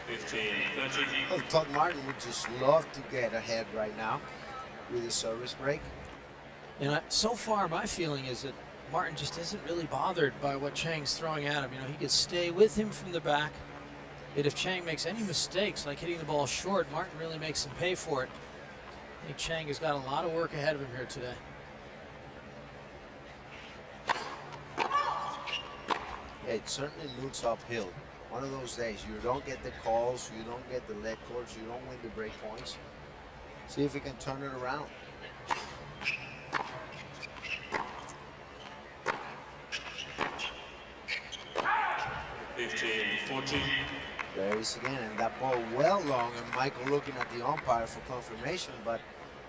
15-13. Well, Todd Martin would just love to get ahead right now with his service break. And so far, my feeling is that Martin just isn't really bothered by what Chang's throwing at him. You know, he could stay with him from the back. And if Chang makes any mistakes, like hitting the ball short, Martin really makes him pay for it. I think Chang has got a lot of work ahead of him here today. Yeah, it certainly looks uphill. One of those days, you don't get the calls, you don't get the lead courts, you don't win the break points. See if he can turn it around. 15-14. There he is again, and that ball well long, and Michael looking at the umpire for confirmation, but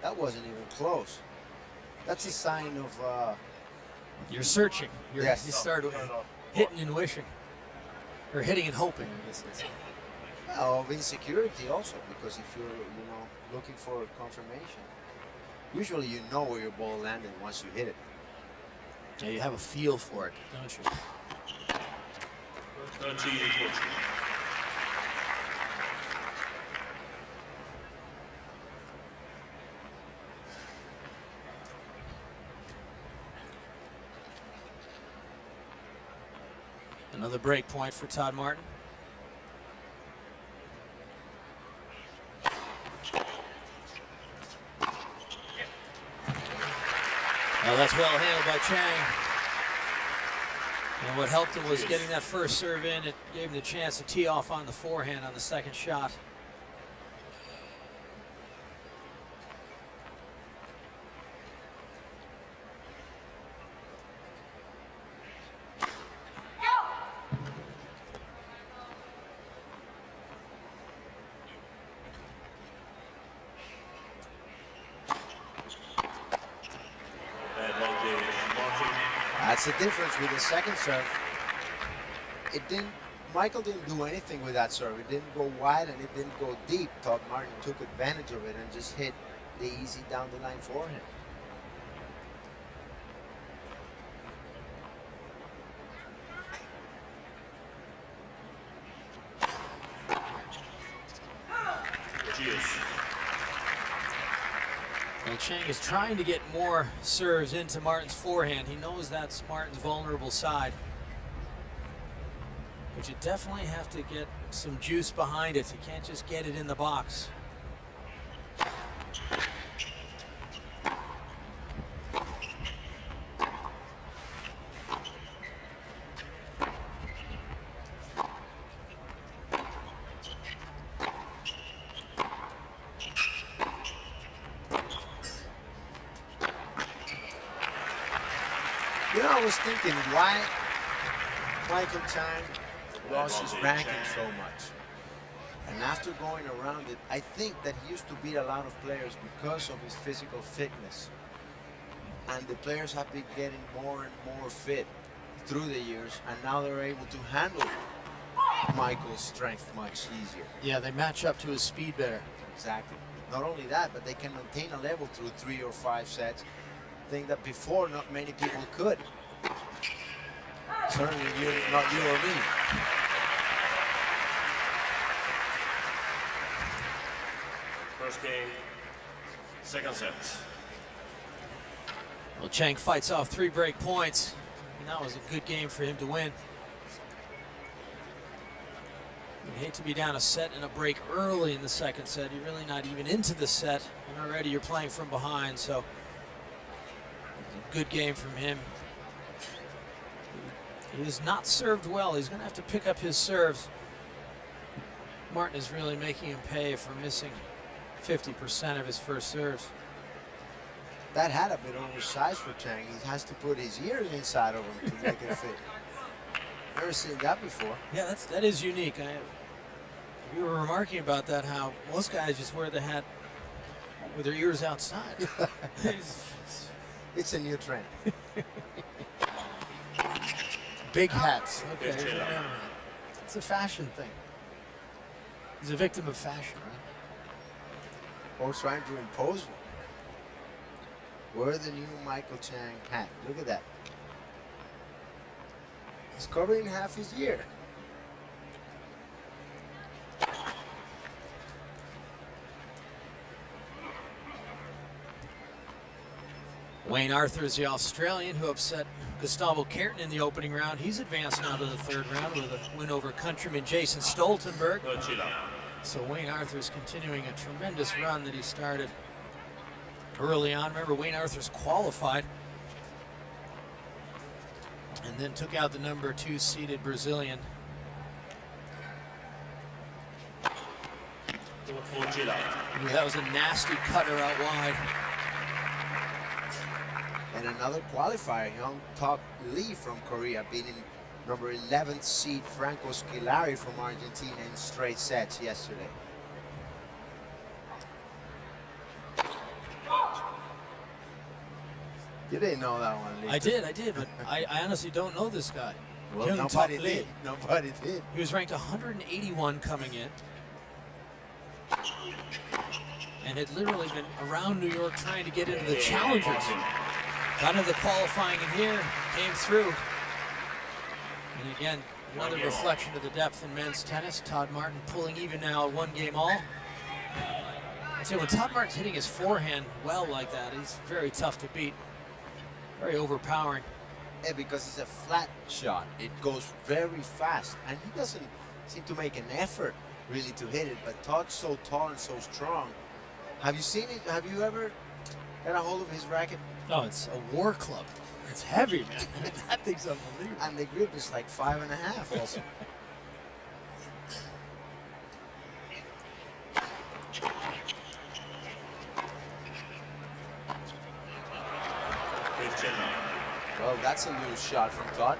that wasn't even close. That's a sign of You're searching. Yes. You start hitting and wishing. Or hitting and hoping, I guess it's. well, of insecurity also, because if you're looking for confirmation, usually you know where your ball landed once you hit it. Yeah, you have a feel for it, don't you? 13-14. Another break point for Todd Martin. Well, that's well handled by Chang. And what helped him was getting that first serve in. It gave him the chance to tee off on the forehand on the second shot. That's the difference with the second serve. Michael didn't do anything with that serve. It didn't go wide and it didn't go deep. Todd Martin took advantage of it and just hit the easy down the line forehand. Well, Chang is trying to get more serves into Martin's forehand. He knows that's Martin's vulnerable side. But you definitely have to get some juice behind it. You can't just get it in the box. I was thinking why Michael Chang lost his ranking so much. And after going around it, I think that he used to beat a lot of players because of his physical fitness. And the players have been getting more and more fit through the years, and now they're able to handle Michael's strength much easier. Yeah, they match up to his speed better. Exactly. Not only that, but they can maintain a level through 3 or 5 sets. Thing that before not many people could. Certainly not you or me. First game, second set. Well, Chang fights off 3 break points, and that was a good game for him to win. You hate to be down a set and a break early in the second set. You're really not even into the set, and already you're playing from behind, so a good game from him. He has not served well. He's going to have to pick up his serves. Martin is really making him pay for missing 50% of his first serves. That had a bit oversized for Chang. He has to put his ears inside of him to make it fit. Never seen that before. Yeah, that is unique. We were remarking about that, how most guys just wear the hat with their ears outside. It's a new trend. Big hats. Okay, it's a fashion thing. He's a victim of fashion, right? Or trying to impose one. Wear the new Michael Chang hat. Look at that. He's covering half his ear. Wayne Arthur's the Australian who upset Gustavo Cairton in the opening round. He's advanced now to the third round with a win over countryman Jason Stoltenberg. So Wayne Arthur's continuing a tremendous run that he started early on. Remember, Wayne Arthur's qualified and then took out the number 2 seeded Brazilian. Ooh, that was a nasty cutter out wide. And another qualifier, Young Tok Lee from Korea, beating number 11th seed Franco Scolari from Argentina in straight sets yesterday. You didn't know that one, Lee. I did, but I honestly don't know this guy. Well, Young nobody Tok Lee. did. Nobody did. He was ranked 181 coming in. And had literally been around New York trying to get into the challengers. Got into the qualifying in here, came through. And again, another reflection of the depth in men's tennis. Todd Martin pulling even now, 1 game all. I'd say when Todd Martin's hitting his forehand well like that, he's very tough to beat. Very overpowering. Yeah, because it's a flat shot. It goes very fast, and he doesn't seem to make an effort really to hit it. But Todd's so tall and so strong. Have you seen it? Have you ever got a hold of his racket? Oh, it's a war club. It's heavy, man. That thing's unbelievable. And the grip is like 5.5 also. Well, that's a loose shot from Todd.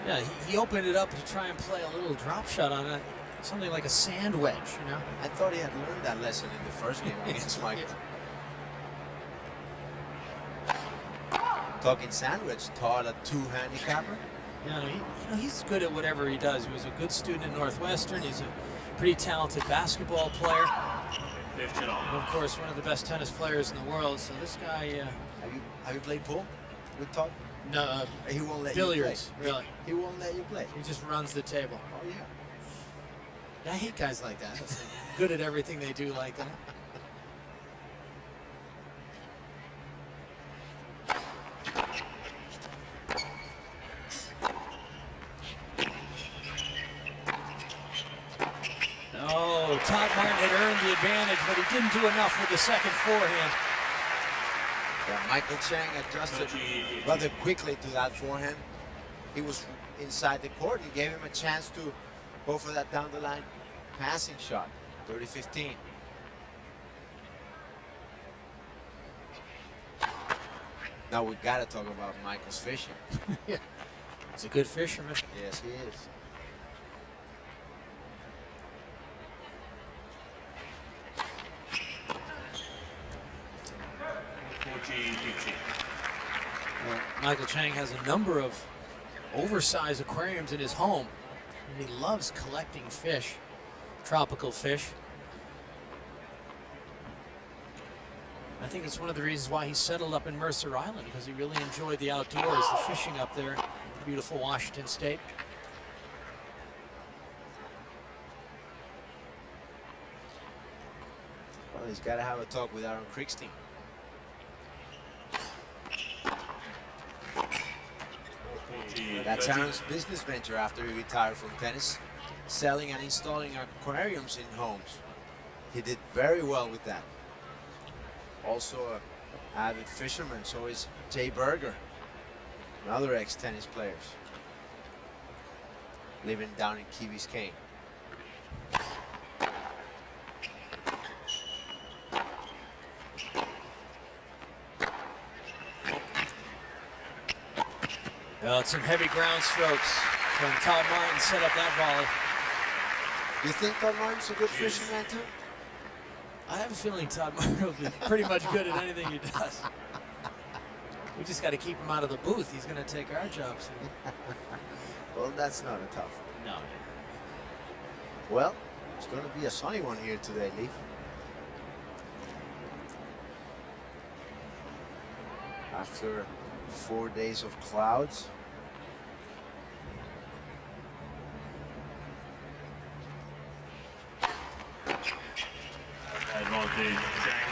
Yeah, he opened it up to try and play a little drop shot on it. Something like a sand wedge, you know? I thought he had learned that lesson in the first game against Michael. Talking sandwich, Todd a 2 handicapper. Yeah, no, he's good at whatever he does. He was a good student at Northwestern. He's a pretty talented basketball player. And of course, one of the best tennis players in the world. So this guy... Have you played pool with Todd? No, He won't let billiards, you play. really. He won't let you play. He just runs the table. Oh, yeah. I hate guys like that. That's good at everything they do like that. Oh, Todd Martin had earned the advantage, but he didn't do enough with the second forehand. Yeah, Michael Chang adjusted rather quickly to that forehand. He was inside the court and gave him a chance to go for that down the line passing shot. 30-15. Now we got to talk about Michael's fishing. Yeah, he's a good fisherman. Yes, he is. Well, Michael Chang has a number of oversized aquariums in his home, and he loves collecting fish, tropical fish. I think it's one of the reasons why he settled up in Mercer Island, because he really enjoyed the outdoors, the fishing up there in beautiful Washington State. Well, he's got to have a talk with Aaron Krickstein. That's Aaron's business venture after he retired from tennis, selling and installing aquariums in homes. He did very well with that. Also an avid fisherman, so is Jay Berger, another ex-tennis players, living down in Key Biscayne. Well, it's some heavy ground strokes from Todd Martin set up that volley. Do you think Todd Martin's a good fisherman too? I have a feeling Todd Martin will be pretty much good at anything he does. We just got to keep him out of the booth. He's going to take our jobs. Well, that's not a tough. No. Well, it's going to be a sunny one here today, Leaf. After 4 days of clouds. Advantage, Chang.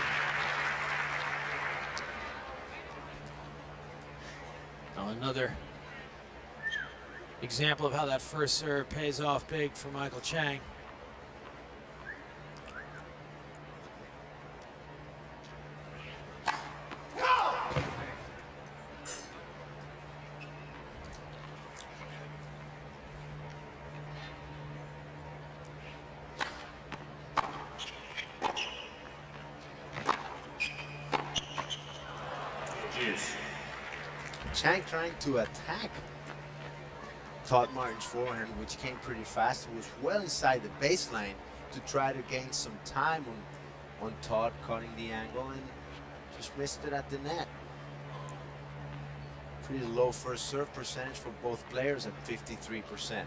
Another example of how that first serve pays off big for Michael Chang. Chang trying to attack Todd Martin's forehand, which came pretty fast. It was well inside the baseline to try to gain some time on Todd, cutting the angle, and just missed it at the net. Pretty low first serve percentage for both players at 53%.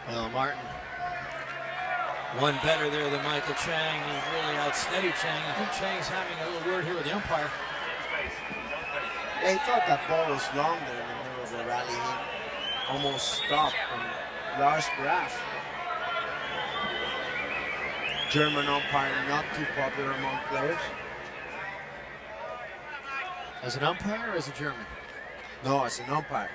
Well, Martin, one better there than Michael Chang. He really outsteadied Chang. I think Chang's having a little word here with the umpire. Yeah, he thought that ball was long there in the middle of the rally. He almost stopped. And Lars Graf, German umpire, not too popular among players. As an umpire or as a German? No, as an umpire.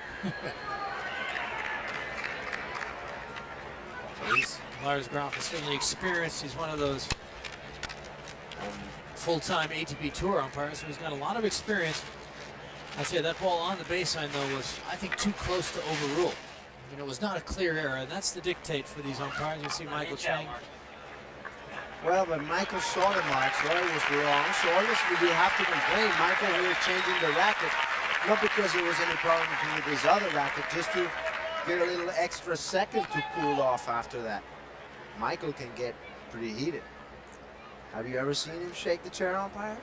Lars Graf is certainly experienced. He's one of those full-time ATP Tour umpires, so he's got a lot of experience. I'd say that ball on the baseline, though, was, I think, too close to overrule. I mean, it was not a clear error, and that's the dictate for these umpires. You see Michael Chang. Well, but Michael saw the mark, so it was wrong. So obviously you have to complain. Michael here changing the racket, not because there was any problem with his other racket, just to get a little extra second to cool off after that. Michael can get pretty heated. Have you ever seen him shake the chair umpire?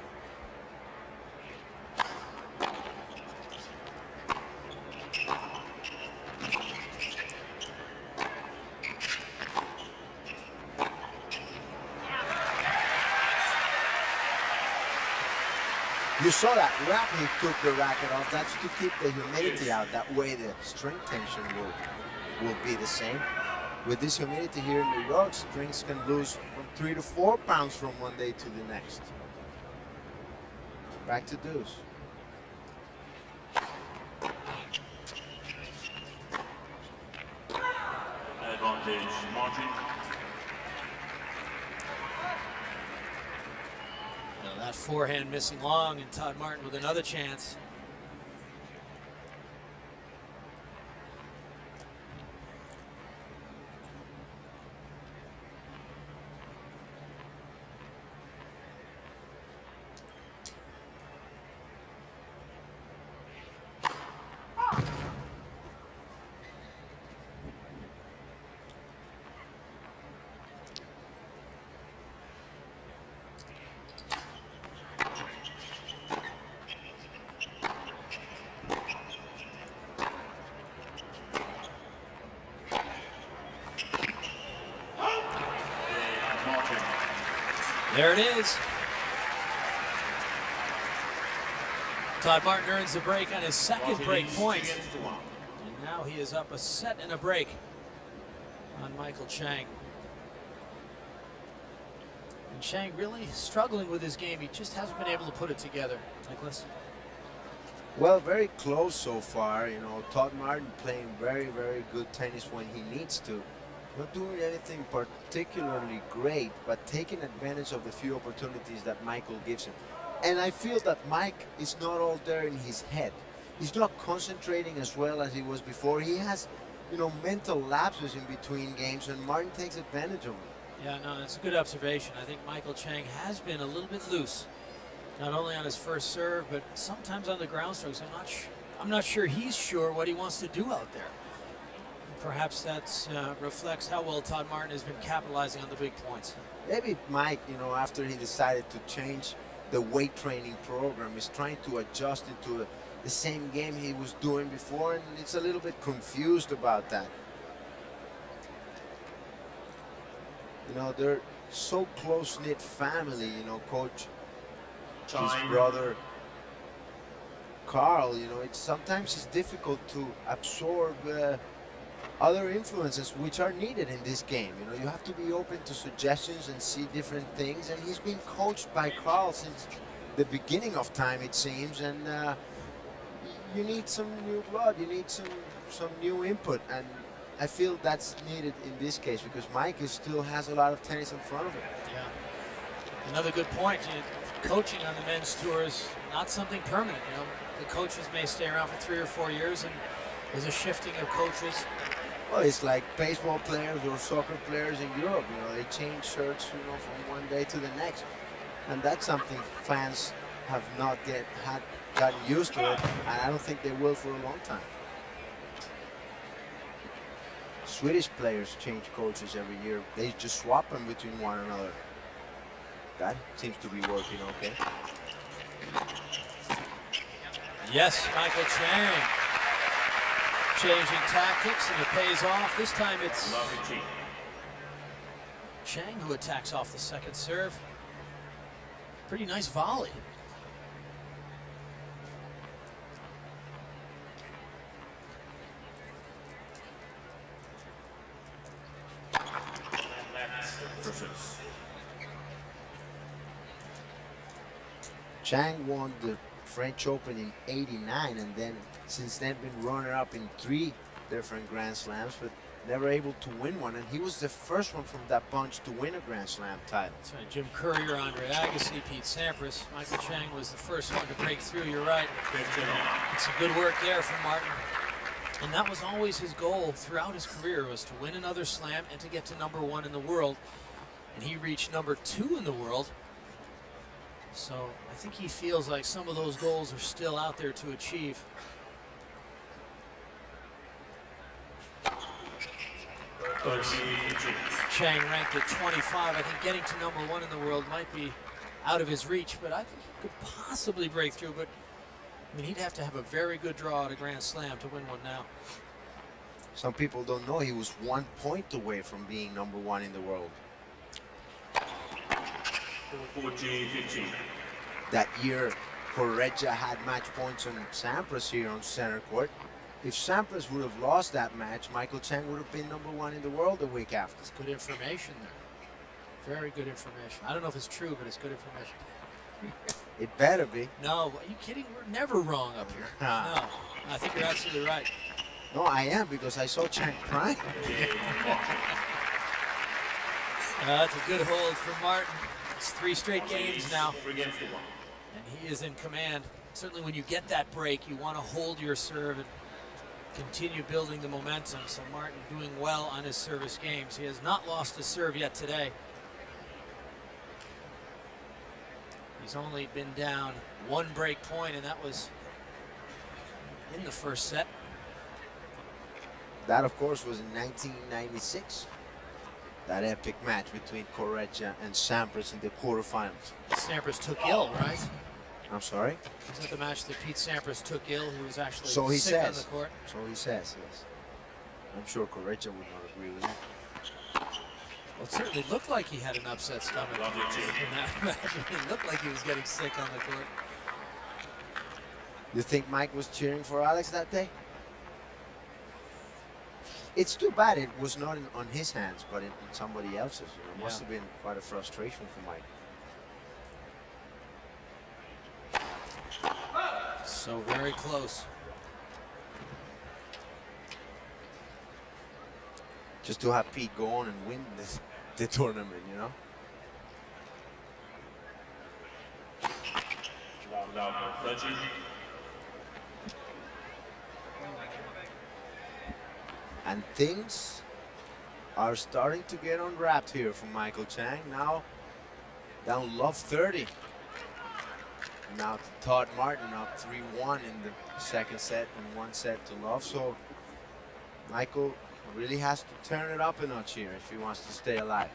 You saw that rap he took the racket off. That's to keep the humidity out. That way the string tension will be the same. With this humidity here in New York, strings can lose from 3 to 4 pounds from one day to the next. Back to deuce. Advantage, Martin. That forehand missing long, and Todd Martin with another chance. There it is. Todd Martin earns the break on his second break point. And now he is up a set and a break on Michael Chang. And Chang really struggling with his game. He just hasn't been able to put it together. Nicholas? Well, very close so far. You know, Todd Martin playing very, very good tennis when he needs to. Not doing anything particularly great, but taking advantage of the few opportunities that Michael gives him. And I feel that Mike is not all there in his head. He's not concentrating as well as he was before. He has, you know, mental lapses in between games, and Martin takes advantage of it. Yeah, no, that's a good observation. I think Michael Chang has been a little bit loose, not only on his first serve, but sometimes on the ground strokes. I'm not sure he's sure what he wants to do out there. Perhaps that reflects how well Todd Martin has been capitalizing on the big points. Maybe Mike, you know, after he decided to change the weight training program, is trying to adjust it to the same game he was doing before, and it's a little bit confused about that. You know, so close-knit family, you know, coach, his Chang. brother Carl, you know, sometimes it's difficult to absorb other influences which are needed in this game. You know, you have to be open to suggestions and see different things. And he's been coached by Carl since the beginning of time, it seems. And you need some new blood. You need some new input. And I feel that's needed in this case because Mike still has a lot of tennis in front of him. Yeah. Another good point. Coaching on the men's tour is not something permanent. You know, the coaches may stay around for 3 or 4 years, and there's a shifting of coaches. Well, it's like baseball players or soccer players in Europe. You know, they change shirts, you know, from one day to the next, and that's something fans have not gotten used to it, and I don't think they will for a long time. Swedish players change coaches every year. They just swap them between one another. That seems to be working okay. Yes, Michael Chang changing tactics, and it pays off. This time it's Chang who attacks off the second serve. Pretty nice volley. Chang won the French Open in '89, and then since then been runner-up in 3 different Grand Slams, but never able to win one. And he was the first one from that bunch to win a Grand Slam title. That's right. Jim Courier, Andre Agassi, Pete Sampras. Michael Chang was the first one to break through. You're right. It's some good work there from Martin. And that was always his goal throughout his career, was to win another slam and to get to #1 in the world. And he reached #2 in the world. So I think he feels like some of those goals are still out there to achieve. Chang ranked at 25. I think getting to #1 in the world might be out of his reach, but I think he could possibly break through. But I mean, he'd have to have a very good draw at a Grand Slam to win one now. Some people don't know he was 1 point away from being #1 in the world. 14-15. That year, Correggia had match points on Sampras here on center court. If Sampras would have lost that match, Michael Chang would have been #1 in the world the week after. It's good information there. Very good information. I don't know if it's true, but it's good information. It better be. No, are you kidding? We're never wrong up here. No, I think you're absolutely right. No, I am, because I saw Chang crying. That's a good hold for Martin. It's 3 straight games now, and he is in command. Certainly when you get that break, you want to hold your serve and continue building the momentum. So Martin doing well on his service games. He has not lost his serve yet today. He's only been down 1 break point, and that was in the first set. That, of course, was in 1996. That epic match between Correggia and Sampras in the quarterfinals. Sampras took ill, right? I'm sorry? Was that the match that Pete Sampras took ill? He was actually So he sick says. on the court. So he says, yes. I'm sure Correggia would not agree with that. Well, it certainly looked like he had an upset stomach in that match. It looked like he was getting sick on the court. You think Mike was cheering for Alex that day? It's too bad it was not on his hands, but in somebody else's. You know, it must have been quite a frustration for Mike. So very close. Just to have Pete go on and win the tournament, you know? And things are starting to get unwrapped here for Michael Chang. Now down love 30. Now to Todd Martin up 3-1 in the second set and 1 set to love. So Michael really has to turn it up a notch here if he wants to stay alive.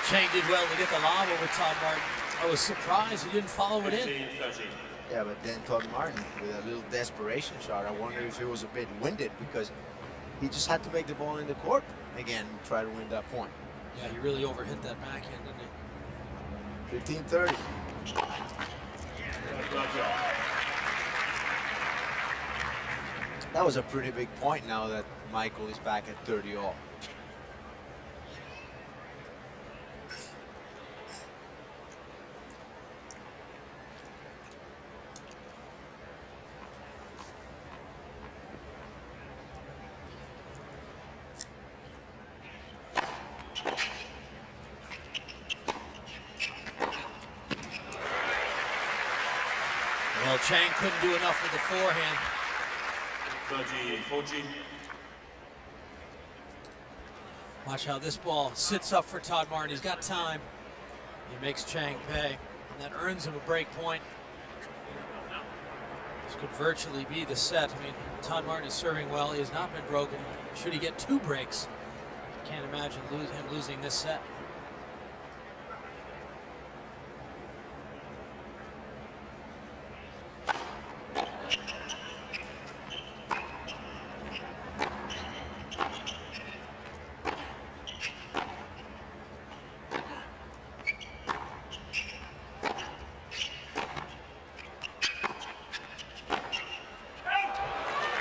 Chang did well to get the lob over Todd Martin. I was surprised he didn't follow it in. 15-13. Yeah, but then Todd Martin with a little desperation shot. I wonder if he was a bit winded because he just had to make the ball in the court again and try to win that point. Yeah, he really overhit that backhand, didn't he? 15-30. That was a pretty big point now that Michael is back at 30 all. Well, Chang couldn't do enough with the forehand. 30-14. Watch how this ball sits up for Todd Martin. He's got time. He makes Chang pay, and that earns him a break point. This could virtually be the set. I mean, Todd Martin is serving well. He has not been broken. Should he get 2 breaks, can't imagine him losing this set.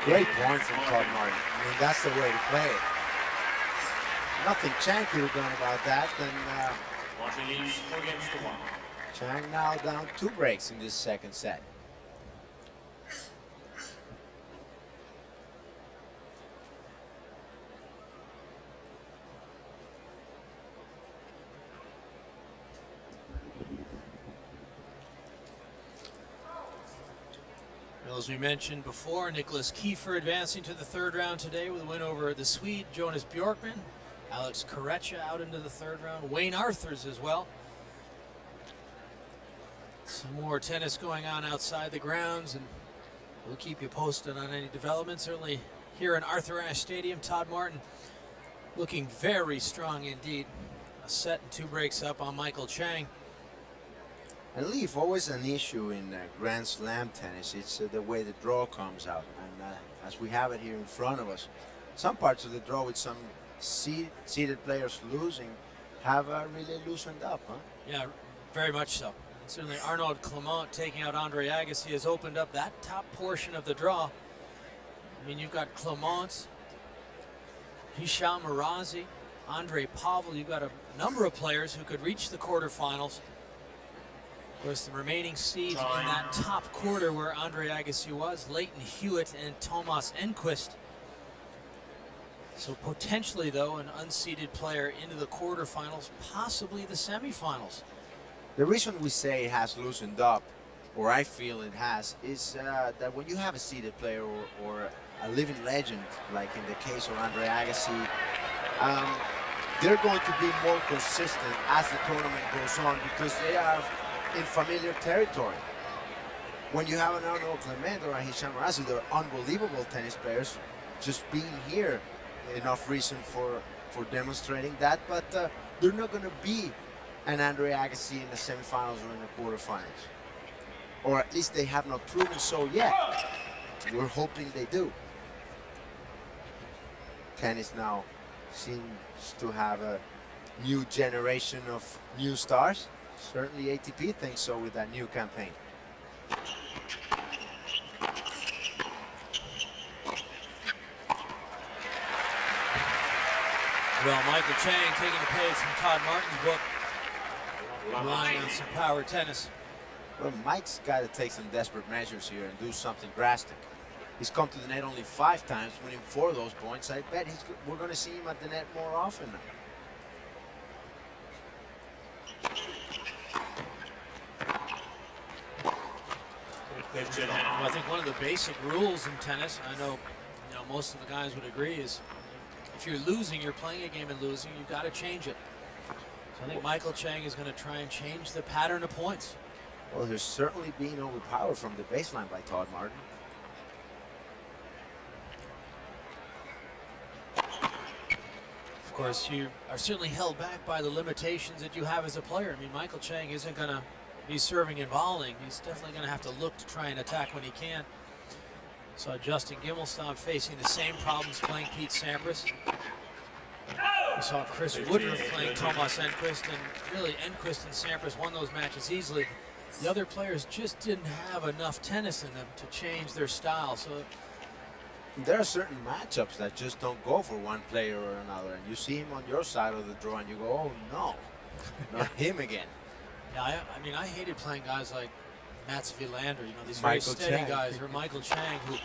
Great point from Todd Martin. I mean, that's the way to play it. Nothing Chang could have done about that. Then Martin leads 4-1. Chang now down 2 breaks in this second set. Well, as we mentioned before, Nicholas Kiefer advancing to the 3rd round today with a win over the Swede Jonas Bjorkman. Alex Korecha out into the 3rd round. Wayne Arthurs as well. Some more tennis going on outside the grounds, and we'll keep you posted on any developments. Certainly here in Arthur Ashe Stadium, Todd Martin looking very strong indeed. A set and 2 breaks up on Michael Chang. And Leaf, always an issue in Grand Slam tennis. It's the way the draw comes out. And as we have it here in front of us, some parts of the draw with some seeded players losing have really loosened up, huh? Yeah, very much so. And certainly Arnaud Clement taking out Andre Agassi has opened up that top portion of the draw. I mean, you've got Clement, Hicham Marazi, Andre Pavel. You've got a number of players who could reach the quarterfinals. Of course, the remaining seeds in that top quarter where Andre Agassi was, Leighton Hewitt and Thomas Enquist. So potentially, though, an unseeded player into the quarterfinals, possibly the semifinals. The reason we say it has loosened up, or I feel it has, is that when you have a seeded player or a living legend, like in the case of Andre Agassi, they're going to be more consistent as the tournament goes on because they are in familiar territory. When you have an Arnaud Clement or a Hicham Marazi, they're unbelievable tennis players. Just being here, enough reason for demonstrating that, but they're not going to be an Andre Agassi in the semifinals or in the quarterfinals. Or at least they have not proven so yet. We're hoping they do. Tennis now seems to have a new generation of new stars. Certainly ATP thinks so with that new campaign. Well, Michael Chang taking a page from Todd Martin's book, relying on some power tennis. Well, Mike's got to take some desperate measures here and do something drastic. He's come to the net only 5 times, winning 4 of those points. I bet we're going to see him at the net more often now. Well, I think one of the basic rules in tennis, I know, most of the guys would agree, is if you're losing, you're playing a game and losing, you've got to change it. So I think Michael Chang is going to try and change the pattern of points. Well, there's certainly being overpowered from the baseline by Todd Martin. Of course, you are certainly held back by the limitations that you have as a player. I mean, Michael Chang isn't going to be serving and volleying. He's definitely going to have to look to try and attack when he can. So Justin Gimelstob facing the same problems playing Pete Sampras. We saw Chris Woodruff playing Tomas Enquist, and really Enquist and Sampras won those matches easily. The other players just didn't have enough tennis in them to change their style. So there are certain matchups that just don't go for one player or another, and you see him on your side of the draw and you go, oh no, not him again. Yeah, I mean, I hated playing guys like Mats Wilander, you know, these very Michael steady Chang. guys, or Michael Chang, who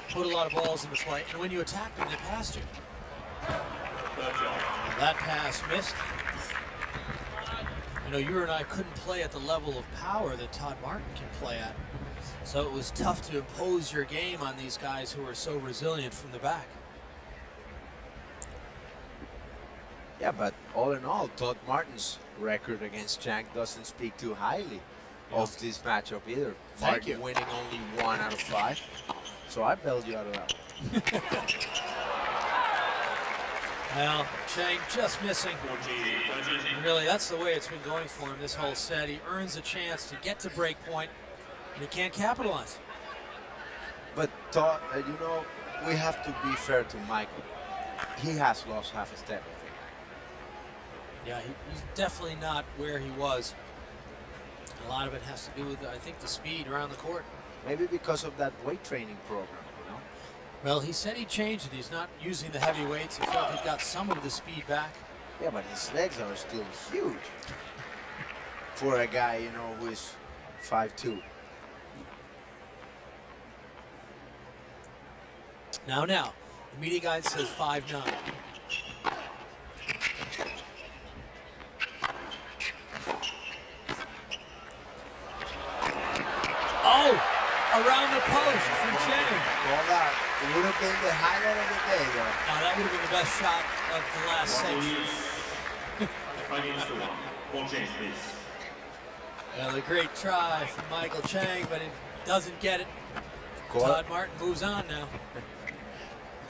put a lot of balls into play, and when you attacked them, they passed you. That pass missed. You know, you and I couldn't play at the level of power that Todd Martin can play at. So it was tough to impose your game on these guys who are so resilient from the back. Yeah, but all in all, Todd Martin's record against Chang doesn't speak too highly of this matchup either. Thank Martin you. winning only 1 out of 5. So I bailed you out of that one. Well, Chang just missing. And really, that's the way it's been going for him this whole set. He earns a chance to get to break point, and he can't capitalize. But Todd, you know, we have to be fair to Michael. He has lost half a step, I think. Yeah, he's definitely not where he was. A lot of it has to do with, I think, the speed around the court. Maybe because of that weight training program, you know? Well, he said he changed it. He's not using the heavy weights. He felt he got some of the speed back. Yeah, but his legs are still huge for a guy, you know, who is 5'2". Now, the media guide says 5'9". Oh, around the post from Chang. Well, that would have been the highlight of the day, though. Now, that would have been the best shot of the last century. Well, a great try from Michael Chang, but it doesn't get it. Todd Martin moves on now.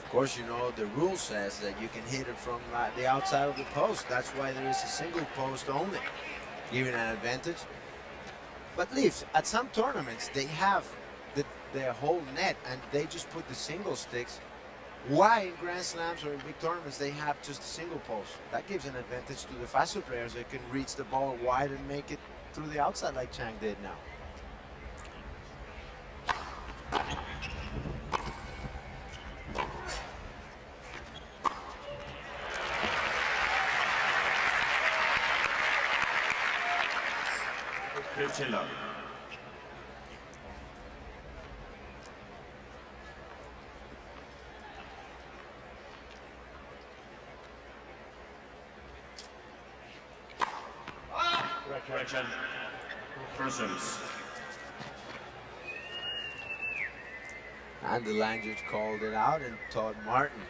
Of course, you know, the rule says that you can hit it from the outside of the post. That's why there is a single post only, giving an advantage. But Leafs, at some tournaments, they have the whole net, and they just put the single sticks. Why in Grand Slams or in big tournaments they have just a single post? That gives an advantage to the faster players. They can reach the ball wide and make it through the outside like Chang did now. Correction. First service. And the line judge called it out, and Todd Martin,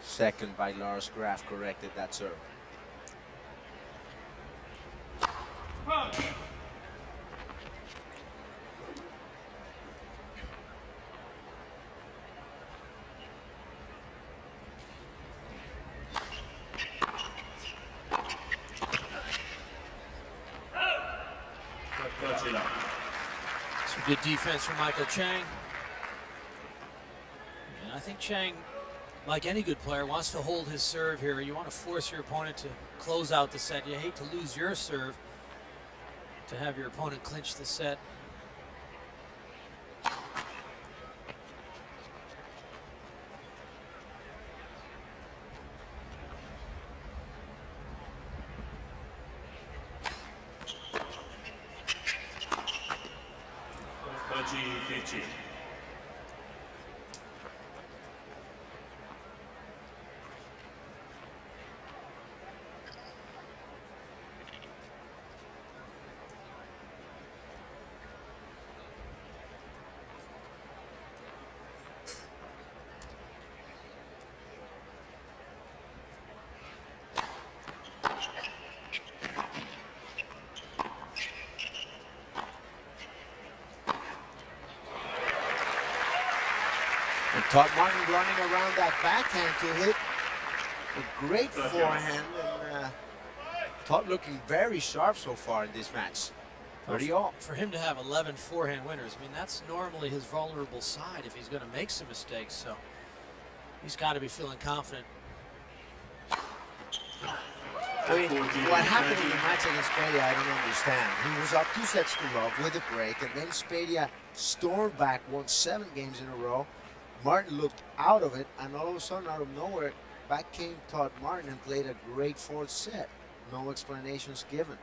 second by Lars Graf, corrected that serve. Some good defense from Michael Chang. And I think Chang, like any good player, wants to hold his serve here. You want to force your opponent to close out the set. You hate to lose your serve to have your opponent clinch the set. And Todd Martin running around that backhand to hit A great forehand, and Todd looking very sharp so far in this match. 30-all. For him to have 11 forehand winners, I mean, that's normally his vulnerable side if he's going to make some mistakes. So he's got to be feeling confident. I mean, what happened in the match against Spadia, I don't understand. He was up 2 sets to love with a break, and then Spadia stormed back, won 7 games in a row. Martin looked out of it, and all of a sudden, out of nowhere, back came Todd Martin and played a great 4th set. No explanations given.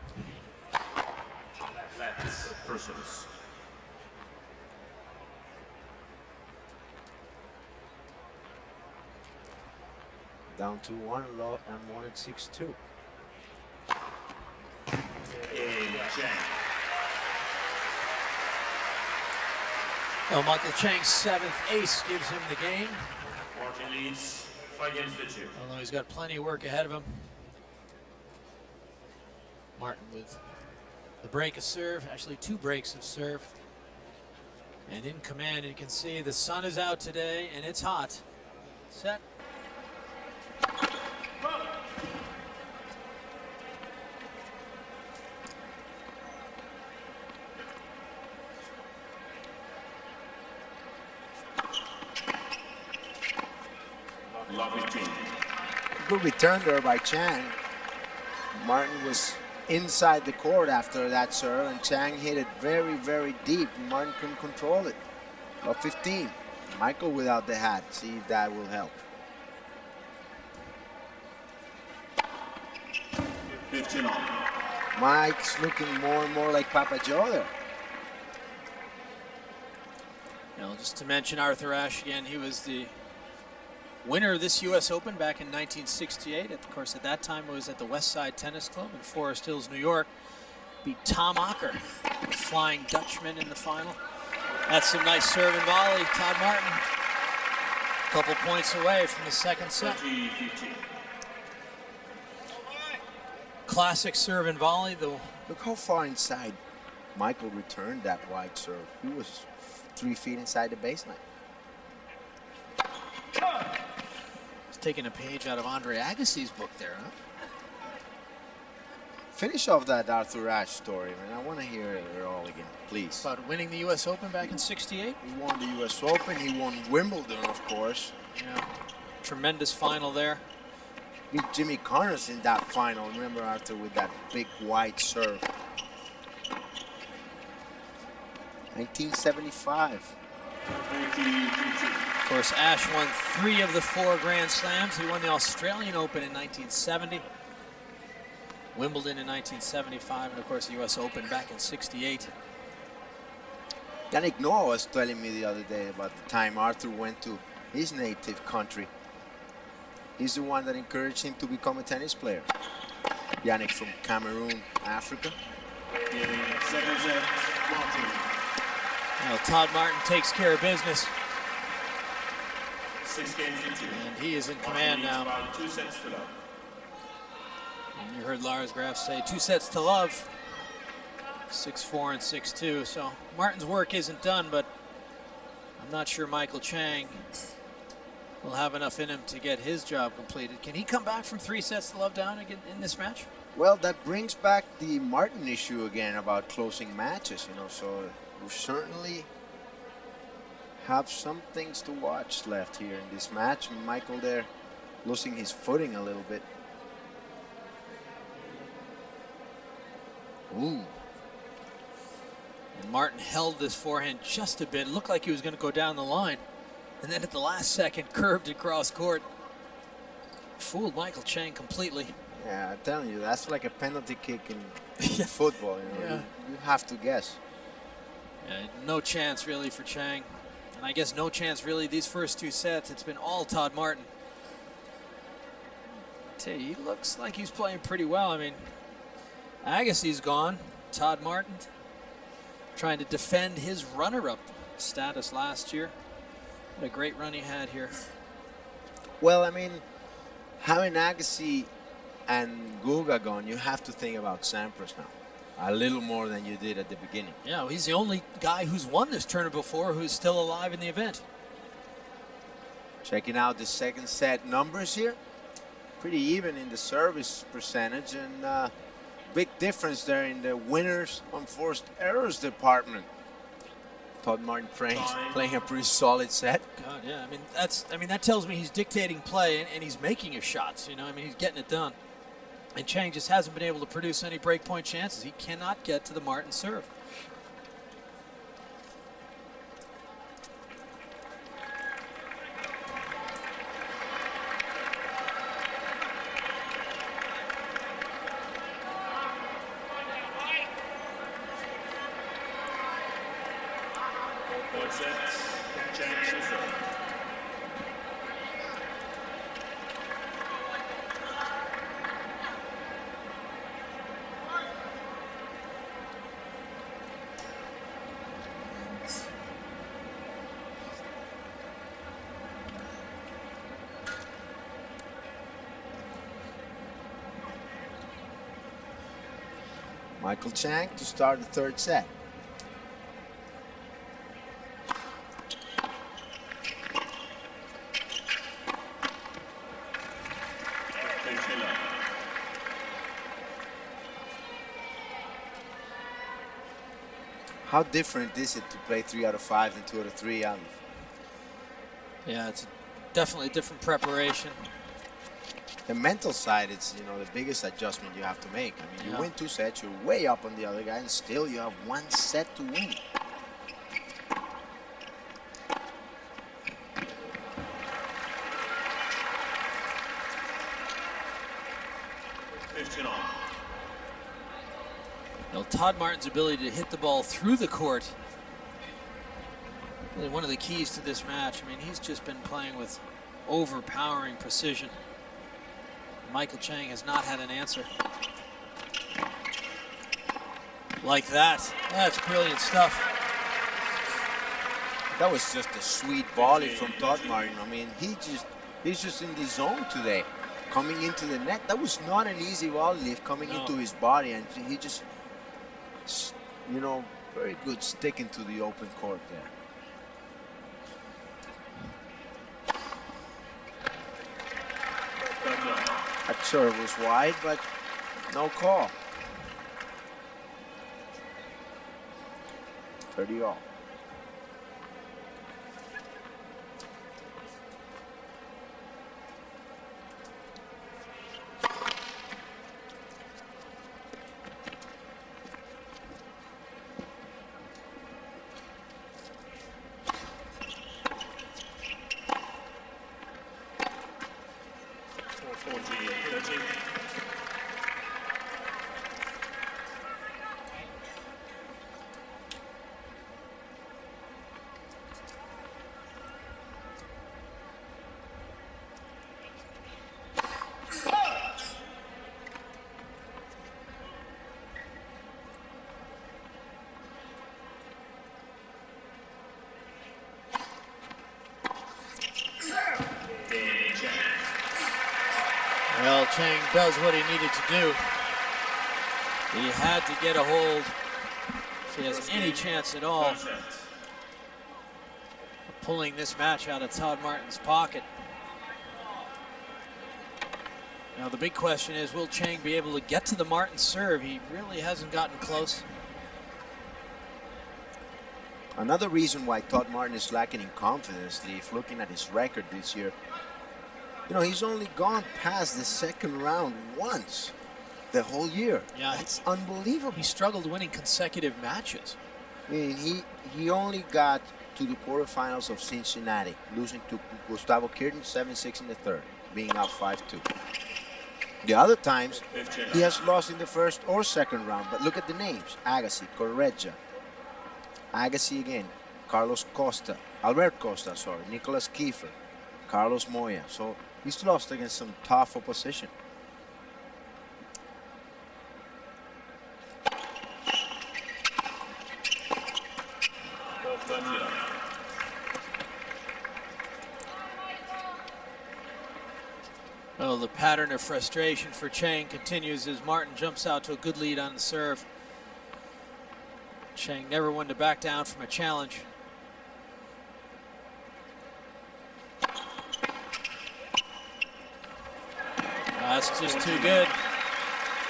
Let's first service. Down to 1 low and 1 at 6-2. Chang. Well, Michael Chang's 7th ace gives him the game. Martin leads 5 games to 2. Although he's got plenty of work ahead of him. Martin with the break of serve, actually 2 breaks of serve. And in command, you can see the sun is out today and it's hot. Set. Good return there by Chang. Martin was inside the court after that serve, and Chang hit it very, very deep. Martin couldn't control it. Love 15. Michael without the hat. See if that will help. 15 on. Mike's looking more and more like Papa Joe there. You know, just to mention Arthur Ashe again, he was the winner of this U.S. Open back in 1968. Of course, at that time it was at the West Side Tennis Club in Forest Hills, New York. Beat Tom Ocker, the Flying Dutchman, in the final. That's some nice serve and volley. Todd Martin, a couple points away from the 2nd set. 20-15. Classic serve and volley, though. Look how far inside Michael returned that wide serve. He was 3 feet inside the baseline. He's taking a page out of Andre Agassi's book there, huh? Finish off that Arthur Ashe story, man. I want to hear it all again, please. About winning the U.S. Open back in '68. He won the U.S. Open. He won Wimbledon, of course. Yeah, tremendous final there. Beat Jimmy Connors in that final. Remember Arthur with that big wide serve. 1975. Of course, Ashe won 3 of the 4 Grand Slams. He won the Australian Open in 1970, Wimbledon in 1975, and of course the U.S. Open back in '68. Yannick Noah was telling me the other day about the time Arthur went to his native country. He's the one that encouraged him to become a tennis player. Yannick from Cameroon, Africa. Well, Todd Martin takes care of business. 6 games to 2. And he is in command now. About 2 sets to love. And you heard Lars Graf say 2 sets to love. 6-4 and 6-2. So Martin's work isn't done, but I'm not sure Michael Chang will have enough in him to get his job completed. Can he come back from 3 sets to love down again in this match? Well, that brings back the Martin issue again about closing matches, you know, so we certainly have some things to watch left here in this match. Michael there losing his footing a little bit. Ooh. And Martin held this forehand just a bit. It looked like he was going to go down the line. And then at the last second, curved across court. Fooled Michael Chang completely. Yeah, I'm telling you, that's like a penalty kick in football. You know, Yeah. you have to guess. No chance really for Chang. And I guess no chance really these first 2 sets. It's been all Todd Martin. I tell you, he looks like he's playing pretty well. I mean, Agassi's gone. Todd Martin trying to defend his runner-up status last year. What a great run he had here. Well, I mean, having Agassi and Guga gone, you have to think about Sampras now. A little more than you did at the beginning. Yeah, well, he's the only guy who's won this tournament before who's still alive in the event. Checking out the 2nd set numbers here. pretty even in the service percentage, and big difference there in the winners on forced errors department. Todd Martin playing a pretty solid set. God, yeah. I mean that tells me he's dictating play and he's making his shots. You know, I mean he's getting it done. And Chang just hasn't been able to produce any breakpoint chances. He cannot get to the Martin serve. Michael Chang to start the third set. How different is it to play 3 out of 5 and 2 out of 3? Yeah, it's definitely a different preparation. The mental side, it's the biggest adjustment you have to make. I mean, you win 2 sets, you're way up on the other guy, and still you have 1 set to win. Now, Todd Martin's ability to hit the ball through the court, really one of the keys to this match. I mean, he's just been playing with overpowering precision. Michael Chang has not had an answer. Like that. That's brilliant stuff. That was just a sweet volley from Todd Martin. I mean, he's just in the zone today. Coming into the net, that was not an easy volley coming into his body, and he just, very good sticking to the open court there. That serve was wide, but no call. 30 all. Well, Chang does what he needed to do. He had to get a hold if he has any chance at all of pulling this match out of Todd Martin's pocket. Now the big question is, will Chang be able to get to the Martin serve? He really hasn't gotten close. Another reason why Todd Martin is lacking in confidence, if looking at his record this year, he's only gone past the second round once the whole year. Yeah, that's unbelievable. He struggled winning consecutive matches. I mean, he only got to the quarterfinals of Cincinnati, losing to Gustavo Kirten 7-6 in the third, being out 5-2. The other times, he has lost in the first or second round, but look at the names. Agassi, Correggia, Agassi again, Albert Costa, Nicolas Kiefer, Carlos Moya. So he's lost against some tough opposition. Well, the pattern of frustration for Chang continues as Martin jumps out to a good lead on the serve. Chang never one to back down from a challenge. That's just too good.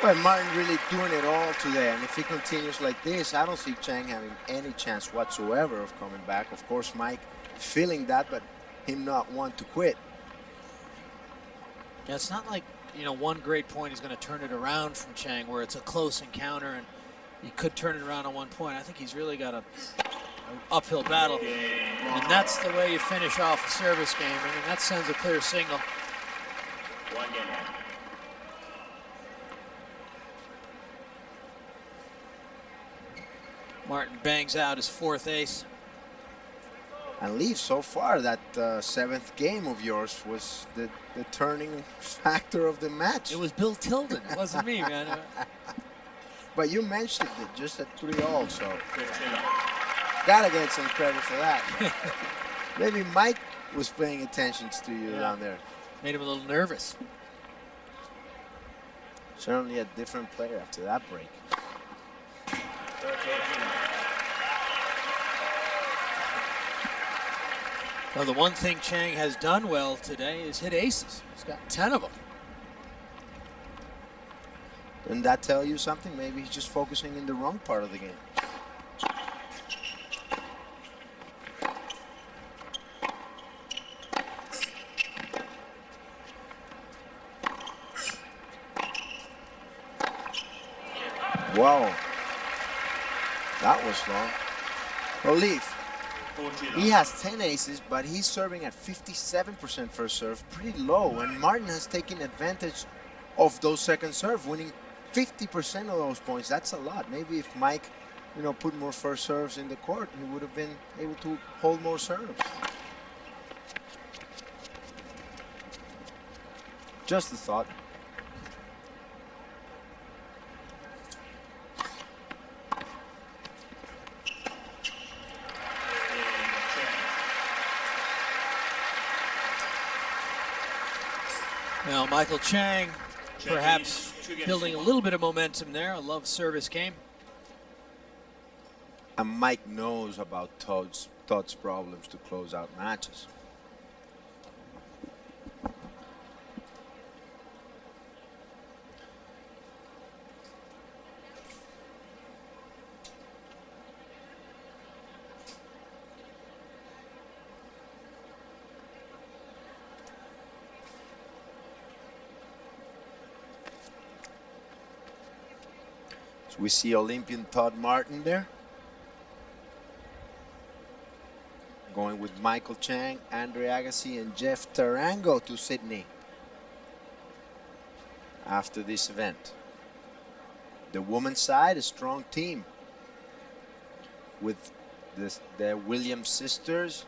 Well, Martin really doing it all today, and if he continues like this, I don't see Chang having any chance whatsoever of coming back. Of course, Mike feeling that, but him not want to quit. Yeah, it's not like, you know, one great point is going to turn it around from Chang where it's a close encounter and he could turn it around on one point. I think he's really got an uphill battle, and that's the way you finish off a service game. I mean, that sends a clear signal. One game. Martin bangs out his 4th ace. And Leaf, so far, that 7th game of yours was the turning factor of the match. It was Bill Tilden. It wasn't me, man. But you mentioned it just at 3-all, so gotta get some credit for that. Maybe Mike was paying attention to you down there. Made him a little nervous. Certainly a different player after that break. Well, the one thing Chang has done well today is hit aces. He's got 10 of them. Doesn't that tell you something? Maybe he's just focusing in the wrong part of the game. Whoa. That was long. Well, Leaf, he has 10 aces, but he's serving at 57% first serve, pretty low. And Martin has taken advantage of those second serve, winning 50% of those points. That's a lot. Maybe if Mike, you know, put more first serves in the court, he would have been able to hold more serves. Just a thought. Now, Michael Chang, perhaps building a little bit of momentum there. A love service game. And Mike knows about Todd's problems to close out matches. So we see Olympian Todd Martin there. Going with Michael Chang, Andre Agassi, and Jeff Tarango to Sydney after this event. The women's side, a strong team with the Williams sisters,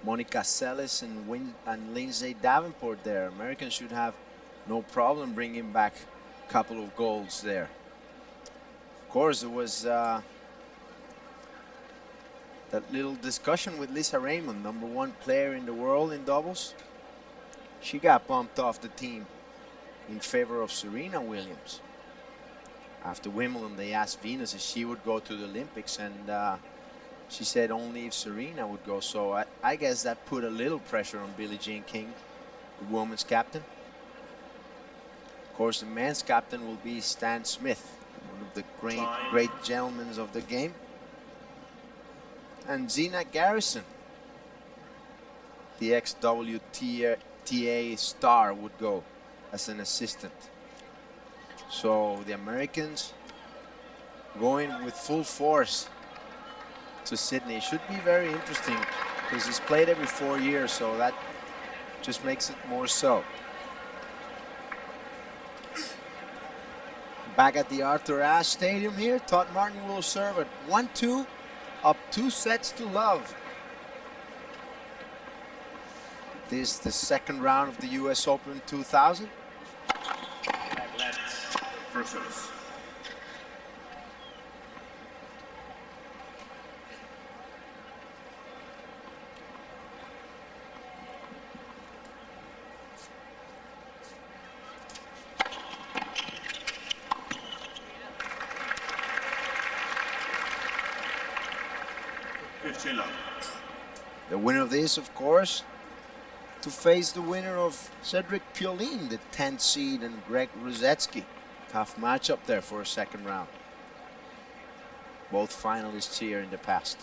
Monica Seles and Lindsay Davenport there. Americans should have no problem bringing back a couple of golds there. Of course, there was that little discussion with Lisa Raymond, #1 player in the world in doubles. She got bumped off the team in favor of Serena Williams. After Wimbledon, they asked Venus if she would go to the Olympics, and she said only if Serena would go. So I guess that put a little pressure on Billie Jean King, the women's captain. Of course, the men's captain will be Stan Smith, one of the great gentlemen of the game. And Zina Garrison, the ex-WTA star, would go as an assistant. So the Americans going with full force to Sydney. Should be very interesting because it's played every 4 years, so that just makes it more so. Back at the Arthur Ashe Stadium here, Todd Martin will serve at 1-2, up 2 sets to love. This is the second round of the US Open 2000. First service. The winner of this, of course, to face the winner of Cedric Pioline, the 10th seed, and Greg Ruzetsky. Tough matchup there for a second round. Both finalists here in the past.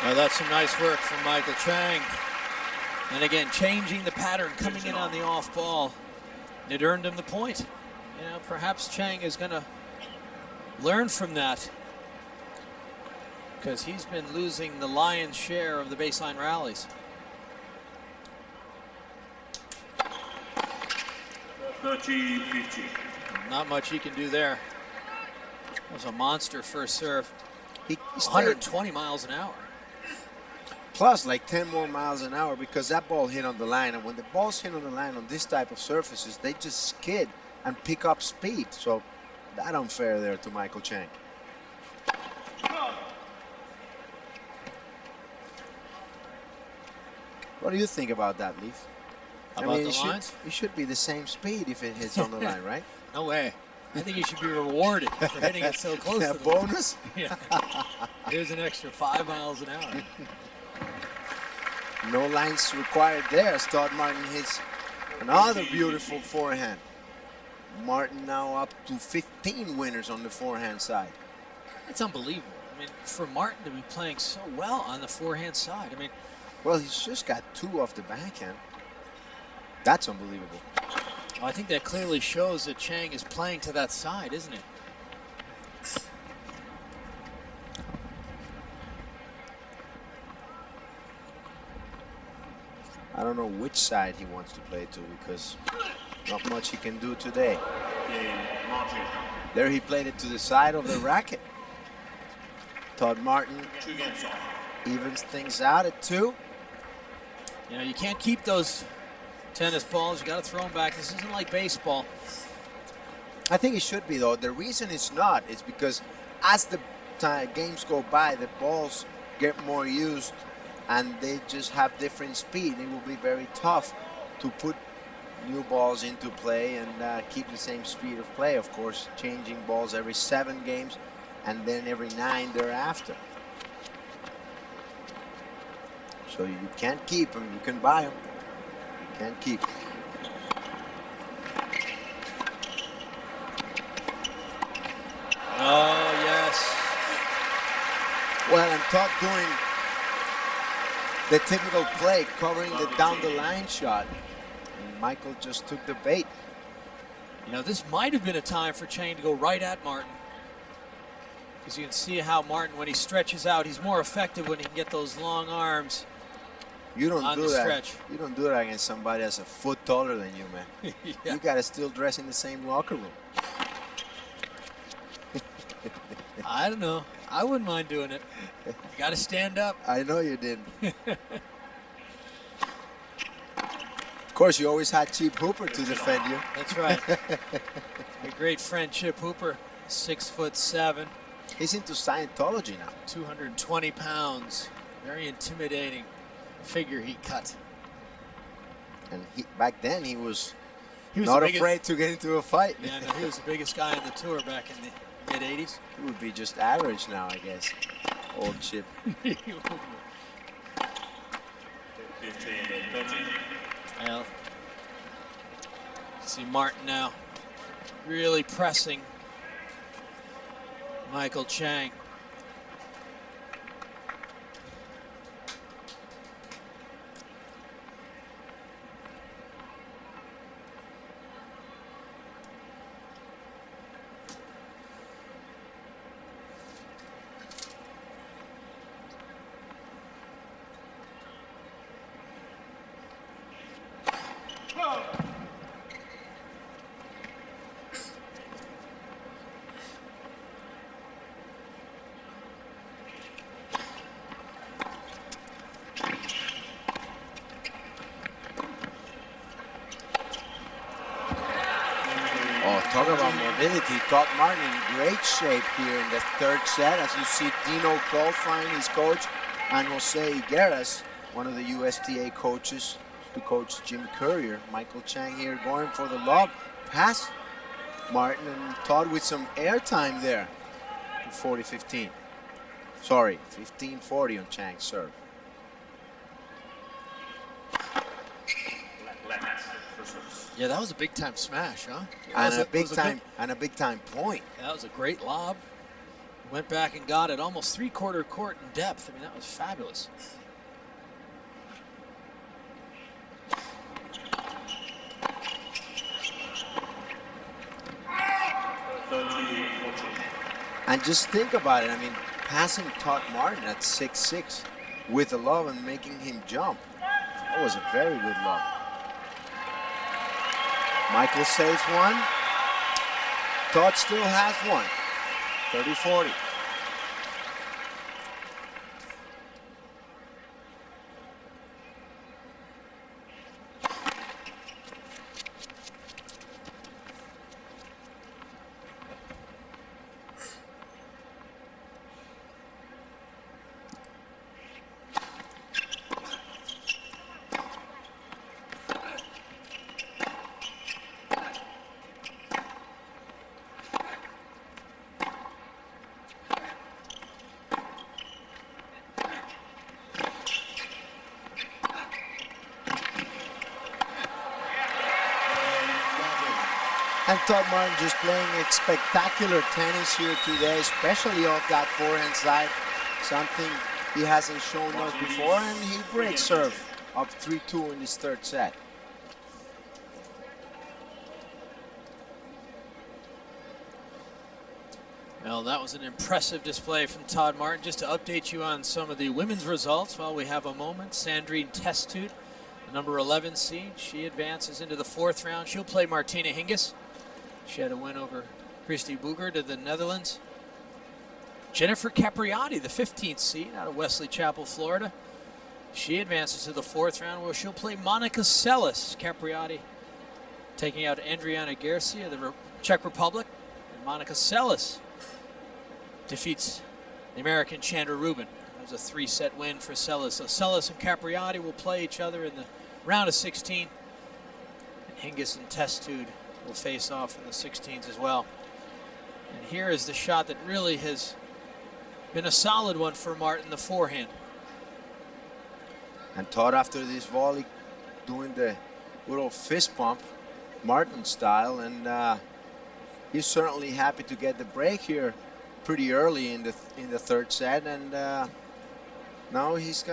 Well, that's some nice work from Michael Chang. And again, changing the pattern, coming in on the off ball. It earned him the point. You know, perhaps Chang is going to learn from that, because he's been losing the lion's share of the baseline rallies. 30-50. Not much he can do there. That was a monster first serve. He 120 miles an hour. Plus like 10 more miles an hour, because that ball hit on the line. And when the balls hit on the line on this type of surfaces, they just skid and pick up speed. So that unfair there to Michael Chang. What do you think about that, Leaf? About the lines? It should be the same speed if it hits on the line, right? No way. I think he should be rewarded for hitting it so close to A the bonus? Yeah. Here's an extra 5 miles an hour. No lines required there as Todd Martin hits another beautiful forehand. Martin now up to 15 winners on the forehand side. It's unbelievable. I mean, for Martin to be playing so well on the forehand side. I mean, Well, he's just got 2 off the backhand. That's unbelievable. I think that clearly shows that Chang is playing to that side, isn't it? I don't know which side he wants to play to, because not much he can do today. There he played it to the side of the racket. Todd Martin evens things out at 2. You know, you can't keep those tennis balls. You got to throw them back. This isn't like baseball. I think it should be, though. The reason it's not is because as the games go by, the balls get more used and they just have different speed. It will be very tough to put new balls into play and keep the same speed of play, of course, changing balls every 7 games and then every 9 thereafter. So you can't keep them. You can buy them. You can't keep them. Oh, yes. Well, and Todd doing the typical play, covering the down the line shot. And Michael just took the bait. You know, this might have been a time for Chang to go right at Martin, because you can see how Martin, when he stretches out, he's more effective when he can get those long arms. You don't on do the that. stretch. You don't do that against somebody that's a foot taller than you, man. Yeah. You gotta still dress in the same locker room. I don't know. I wouldn't mind doing it. You got to stand up. I know you didn't. Of course, you always had Chip Hooper to defend you. That's right. My great friend Chip Hooper, 6'7", He's into Scientology now. 220 pounds. Very intimidating figure he cut. And back then, he was He was not the biggest- afraid to get into a fight. Yeah, no, he was the biggest guy on the tour back in the mid-'80s. He would be just average now, I guess. Old Chip. 15-30. Well, see Martin now really pressing Michael Chang. talk about mobility. Todd Martin in great shape here in the third set. As you see, Dino Goldfein, his coach, and Jose Higueras, one of the USTA coaches, to coach Jim Courier. Michael Chang here going for the lob past Martin, and Todd with some airtime there. 40-15. Sorry, 15-40 on Chang's serve. Yeah, that was a big time smash, huh? And a big time point. That was a great lob. Went back and got it almost three-quarter court in depth. I mean, that was fabulous. And just think about it. I mean, passing Todd Martin at 6'6" with a lob and making him jump. That was a very good lob. Michael saves one. Todd still has one. 30-40. And Todd Martin just playing a spectacular tennis here today, especially off that forehand side. Something he hasn't shown us before, and he breaks serve up 3-2 in this third set. Well, that was an impressive display from Todd Martin. Just to update you on some of the women's results while we have a moment. Sandrine Testut, the number 11 seed, she advances into the fourth round. She'll play Martina Hingis. She had a win over Christy Boogert of the Netherlands. Jennifer Capriati, the 15th seed out of Wesley Chapel, Florida. She advances to the fourth round where she'll play Monica Seles. Capriati taking out Adriana Garcia, the Czech Republic. And Monica Seles defeats the American Chandra Rubin. That was a 3-set win for Seles. So Seles and Capriati will play each other in the round of 16. And Hingis and Testut will face off in the 16s as well. And here is the shot that really has been a solid one for Martin, the forehand. And Todd, after this volley, doing the little fist pump, Martin style, and he's certainly happy to get the break here pretty early in the third set, and now he's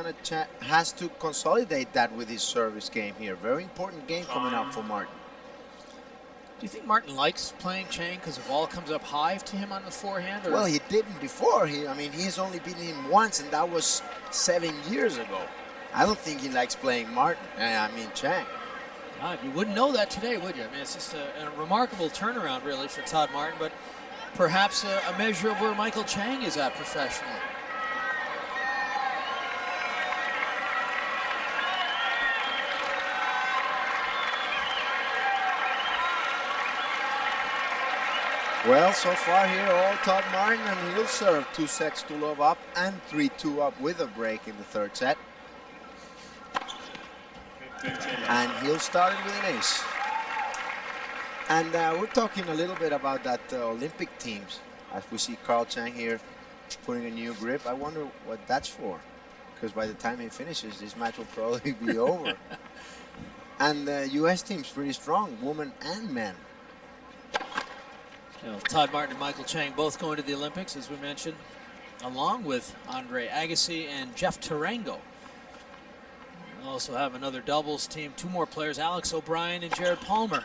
has to consolidate that with his service game here. Very important game coming up for Martin. Do you think Martin likes playing Chang because the ball comes up high to him on the forehand? Or? Well, he didn't before. He's only beaten him once, and that was 7 years ago. I don't think he likes playing Chang. You wouldn't know that today, would you? I mean, it's just a remarkable turnaround, really, for Todd Martin, but perhaps a measure of where Michael Chang is at professionally. Well, so far here, all Todd Martin, and he'll serve 2 sets to love up and 3-2 up with a break in the third set. And he'll start it with an ace. And we're talking a little bit about that Olympic teams. As we see Carl Chang here putting a new grip. I wonder what that's for. Because by the time he finishes, this match will probably be over. And the U.S. team's pretty strong, women and men. Todd Martin and Michael Chang both going to the Olympics, as we mentioned, along with Andre Agassi and Jeff Tarango. We'll also have another doubles team, 2 more players, Alex O'Brien and Jared Palmer.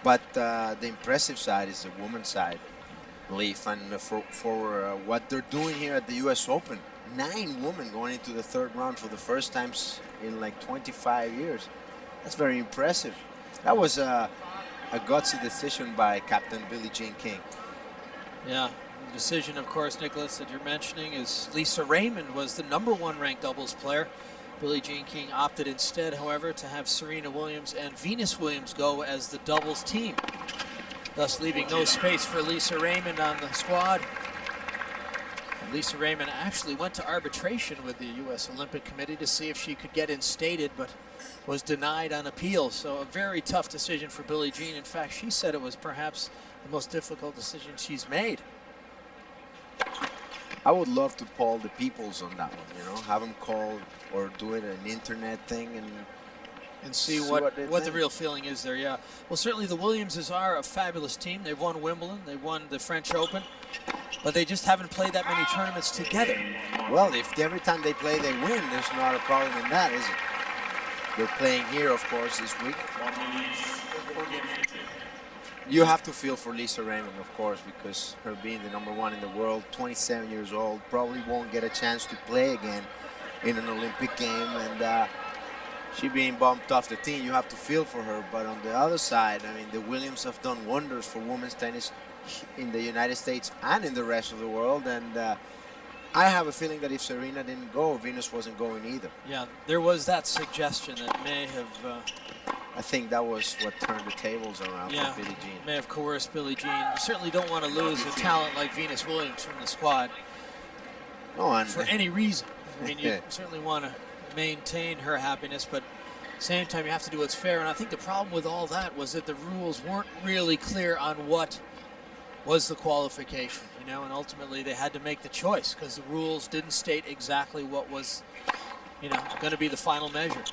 But the impressive side is the women's side, Leaf, and for what they're doing here at the U.S. Open. 9 women going into the third round for the first time in like 25 years. That's very impressive. That was a gutsy decision by Captain Billie Jean King. Yeah, the decision, of course, Nicholas, that you're mentioning is Lisa Raymond was the #1 ranked doubles player. Billie Jean King opted instead, however, to have Serena Williams and Venus Williams go as the doubles team, thus leaving no space for Lisa Raymond on the squad. And Lisa Raymond actually went to arbitration with the U.S. Olympic Committee to see if she could get instated, but was denied on appeal. So a very tough decision for Billie Jean. In fact, she said it was perhaps the most difficult decision she's made. I would love to poll the peoples on that one, you know, have them call or do it an internet thing and see what the real feeling is there. Yeah. Well, certainly the Williamses are a fabulous team. They've won Wimbledon, they've won the French Open, but they just haven't played that many tournaments together. Well, if every time they play they win, there's not a problem in that, is it? They're playing here, of course, this week. You have to feel for Lisa Raymond, of course, because her being the #1 in the world, 27 years old, probably won't get a chance to play again in an Olympic game, and she being bumped off the team, you have to feel for her. But on the other side, I mean, the Williams have done wonders for women's tennis in the United States and in the rest of the world, and I have a feeling that if Serena didn't go, Venus wasn't going either. Yeah, there was that suggestion that may have... I think that was what turned the tables around for Billie Jean. May have coerced Billie Jean. You certainly don't want to lose a talent like Venus Williams from the squad for any reason. I mean, you certainly want to maintain her happiness, but at the same time, you have to do what's fair. And I think the problem with all that was that the rules weren't really clear on what was the qualification, you know, and ultimately they had to make the choice because the rules didn't state exactly what was, you know, going to be the final measure.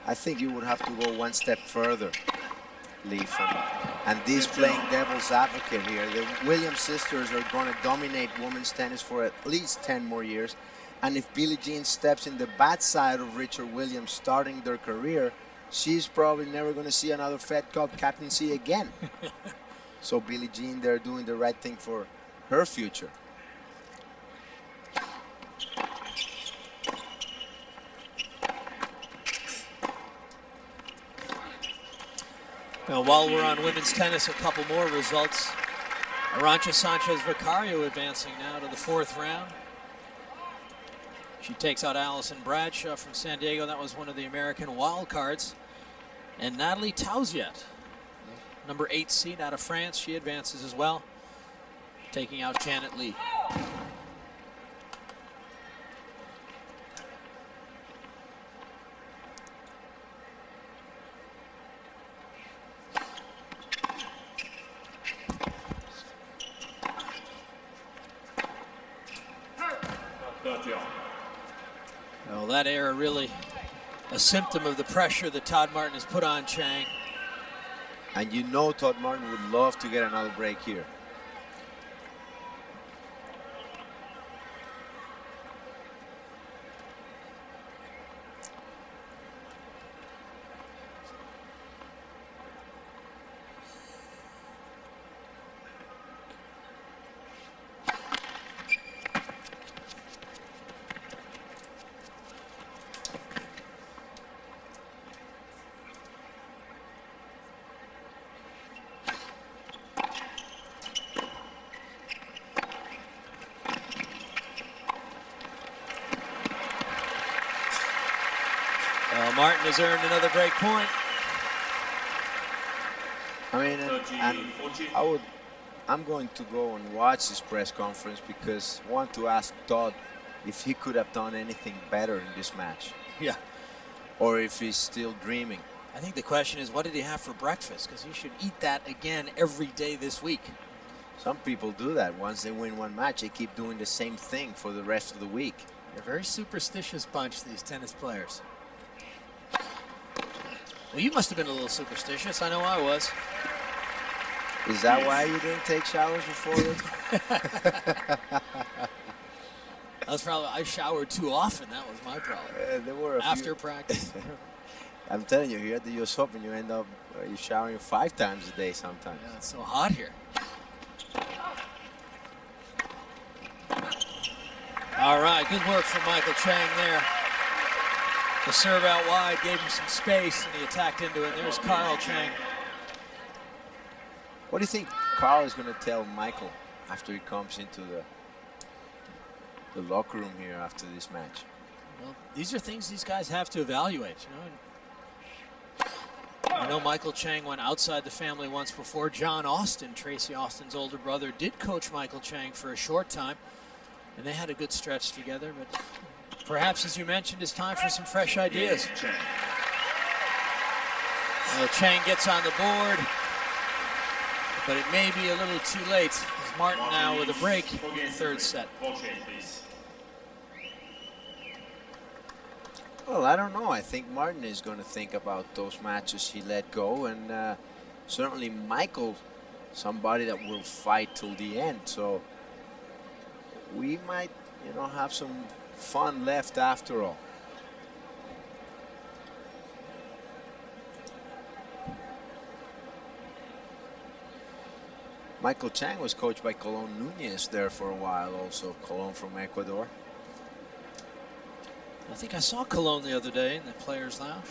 I think you would have to go one step further, Leaf. And this playing devil's advocate here. The Williams sisters are going to dominate women's tennis for at least 10 more years. And if Billie Jean steps in the bad side of Richard Williams starting their career, she's probably never going to see another Fed Cup captaincy again. So Billie Jean, they're doing the right thing for her future. Now, while we're on women's tennis, a couple more results. Arantxa Sanchez Vicario advancing now to the 4th round. She takes out Allison Bradshaw from San Diego. That was one of the American wild cards. And Natalie Tauziet, #8 seed out of France, she advances as well, taking out Janet Lee. Well, that error really a symptom of the pressure that Todd Martin has put on Chang. And you know Todd Martin would love to get another break here. Martin has earned another break point. I mean, I'm going to go and watch this press conference because I want to ask Todd if he could have done anything better in this match. Yeah. Or if he's still dreaming. I think the question is, what did he have for breakfast? Because he should eat that again every day this week. Some people do that. Once they win one match, they keep doing the same thing for the rest of the week. They're a very superstitious bunch, these tennis players. Well, you must have been a little superstitious. I know I was. Is that why you didn't take showers before this? That's probably, I showered too often. That was my problem. There were after practice. I'm telling you, here at the US Open, you end up you're showering 5 times a day sometimes. Yeah, it's so hot here. All right, good work from Michael Chang there. The serve out wide gave him some space, and he attacked into it. There's Carl Chang. What do you think Carl is going to tell Michael after he comes into the locker room here after this match? Well, these are things these guys have to evaluate, you know. I know Michael Chang went outside the family once before. John Austin, Tracy Austin's older brother, did coach Michael Chang for a short time, and they had a good stretch together. But perhaps, as you mentioned, it's time for some fresh ideas. Chang gets on the board, but it may be a little too late. As Martin now with a break in the third set. Well, I don't know. I think Martin is going to think about those matches he let go, and certainly Michael, somebody that will fight till the end. So we might, you know, have some fun left after all. Michael Chang was coached by Colón Núñez there for a while also. Colón from Ecuador. I think I saw Colón the other day in the Players Lounge.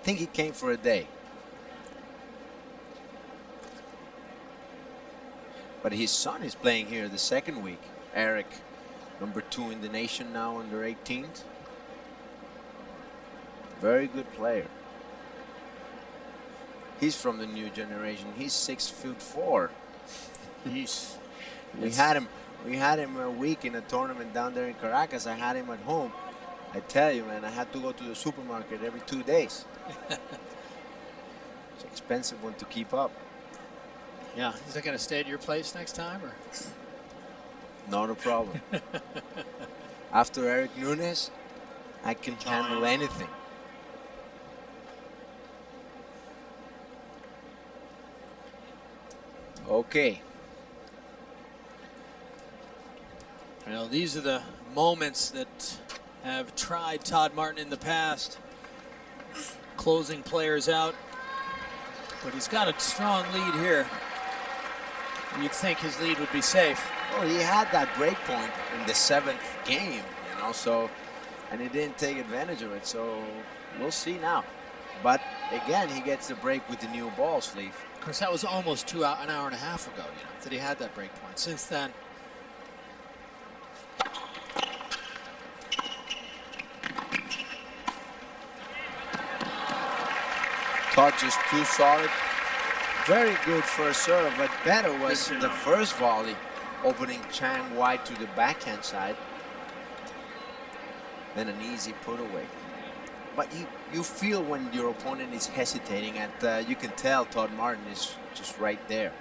I think he came for a day. But his son is playing here the second week. Eric, number 2 in the nation now, under 18s. Very good player. He's from the new generation. He's 6'4". He's. We had him a week in a tournament down there in Caracas. I had him at home. I tell you, man, I had to go to the supermarket every 2 days. It's an expensive one to keep up. Yeah, is that going to stay at your place next time, or? Not a problem. After Eric Núñez, I can handle anything. Okay. You know, these are the moments that have tried Todd Martin in the past, closing players out. But he's got a strong lead here. You'd think his lead would be safe. Well, he had that break point in the 7th game, you know, so, and he didn't take advantage of it, so we'll see now. But again, he gets the break with the new ball sleeve. Of course, that was almost an hour and a half ago, you know, that he had that break point. Since then, Todd just too solid. Very good first serve, but better was the first volley, opening Chang wide to the backhand side. Then an easy put away. But you feel when your opponent is hesitating, and you can tell Todd Martin is just right there.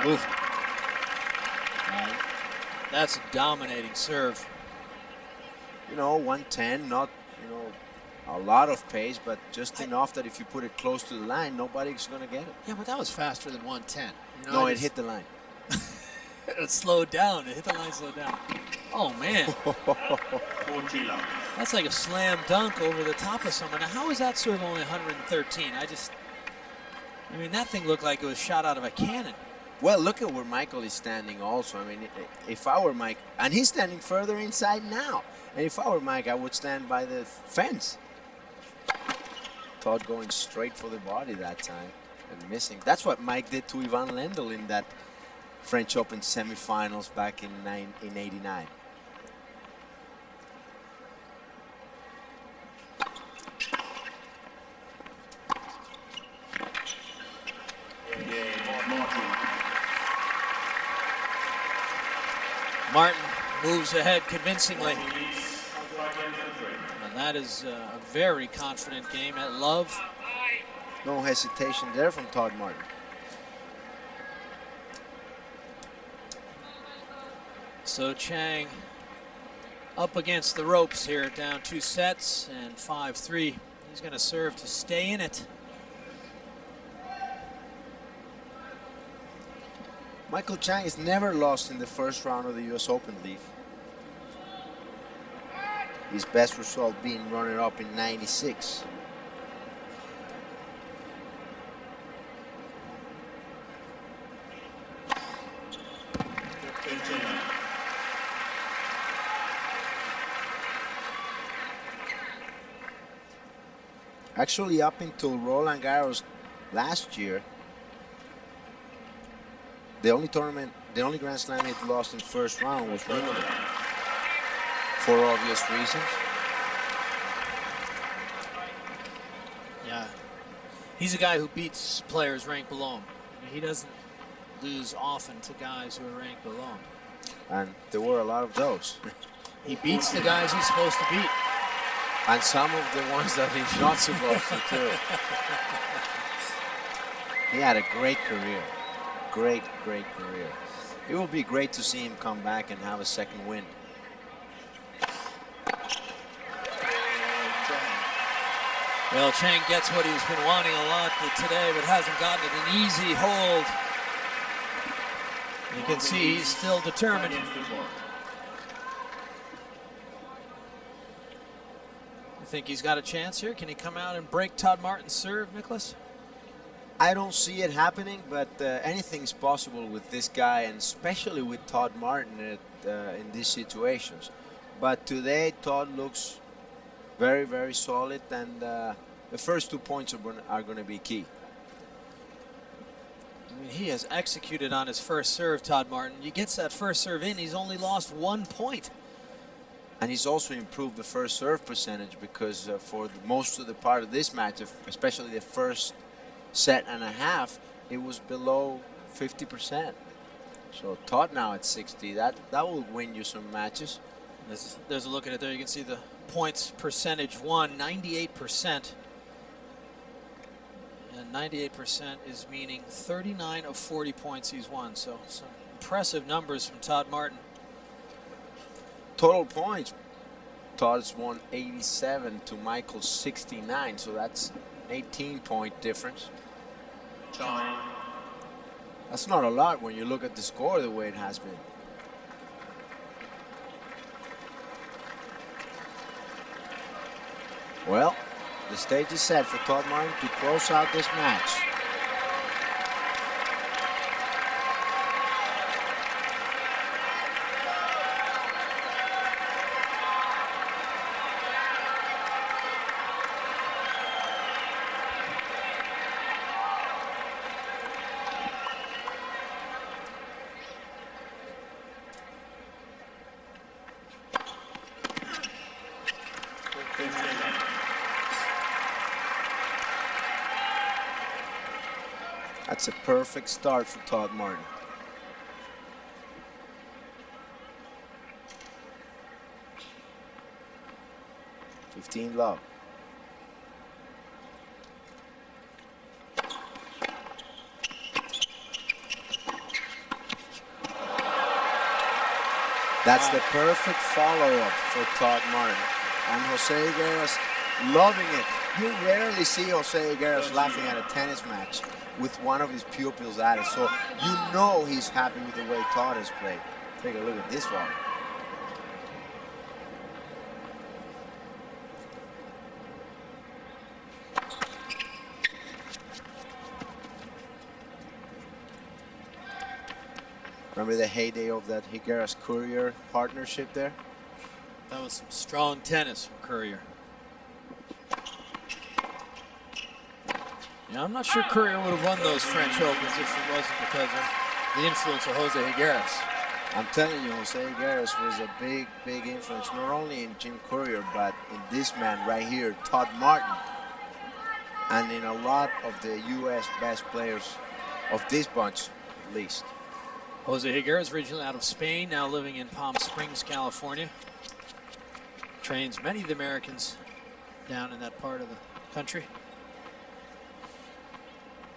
Oof. That's a dominating serve. You know, 110, not, you know, a lot of pace, but just enough that if you put it close to the line, nobody's going to get it. Yeah, but that was faster than 110. You know, No, it hit the line. It slowed down. It hit the line, slowed down. Oh, man. That's like a slam dunk over the top of someone. Now, how is that serve only 113? I mean, that thing looked like it was shot out of a cannon. Well, look at where Michael is standing also. I mean, if I were Mike, and he's standing further inside now. And if I were Mike, I would stand by the fence. Todd going straight for the body that time and missing. That's what Mike did to Ivan Lendl in that French Open semifinals back in '89. Martin moves ahead convincingly. And that is a very confident game at love. No hesitation there from Todd Martin. So Chang up against the ropes here, down 2 sets and 5-3. He's going to serve to stay in it. Michael Chang has never lost in the first round of the U.S. Open League. His best result being runner-up in '96. Actually, up until Roland Garros last year, the only tournament the only Grand Slam he lost in first round was Wimbledon, for obvious reasons. Yeah. He's a guy who beats players ranked below him. I mean, he doesn't lose often to guys who are ranked below him. And there were a lot of those. He beats the guys he's supposed to beat. And some of the ones that he's not supposed to too. He had a great career. Great career. It will be great to see him come back and have a second win. Well, Chang gets what he's been wanting a lot today, but hasn't gotten it an easy hold. You can see he's still determined. You think he's got a chance here? Can he come out and break Todd Martin's serve, Nicholas? I don't see it happening, but anything's possible with this guy, and especially with Todd Martin in these situations. But today, Todd looks very solid, and the first 2 points are going to be key. I mean, he has executed on his first serve, Todd Martin. He gets that first serve in, he's only lost 1 point. And he's also improved the first serve percentage, because for most of the part of this match, especially the first set and a half, it was below 50%. So Todd now at 60, that will win you some matches. There's a look at it there. You can see the points percentage won, 98%. And 98% is meaning 39 of 40 points he's won. So some impressive numbers from Todd Martin. Total points, Todd's won 87 to Michael's 69, so that's an 18-point difference. That's not a lot when you look at the score the way it has been. Well, the stage is set for Todd Martin to close out this match. That's a perfect start for Todd Martin. $15 love. That's the perfect follow-up for Todd Martin. And Jose Higuera's loving it. You rarely see Jose Higuera's laughing at a tennis match with one of his pupils at it. So you know he's happy with the way Todd has played. Take a look at this one. Remember the heyday of that Higuera's Courier partnership there? That was some strong tennis from Courier. Yeah, I'm not sure Courier would have won those French Opens if it wasn't because of the influence of Jose Higueras. I'm telling you, Jose Higueras was a big influence, not only in Jim Courier, but in this man right here, Todd Martin, and in a lot of the U.S. best players of this bunch, at least. Jose Higueras, originally out of Spain, now living in Palm Springs, California. Trains many of the Americans down in that part of the country.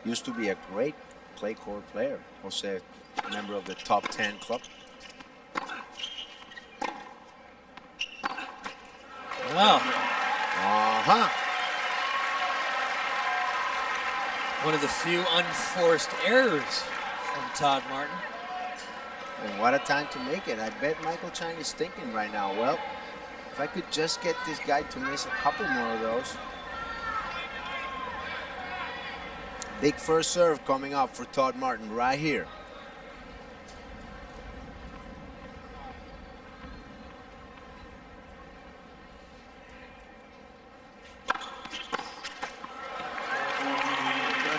Used to be a great clay court player. Jose, a member of the top 10 club. Wow. One of the few unforced errors from Todd Martin. And what a time to make it. I bet Michael Chang is thinking right now, well, if I could just get this guy to miss a couple more of those. Big first serve coming up for Todd Martin right here.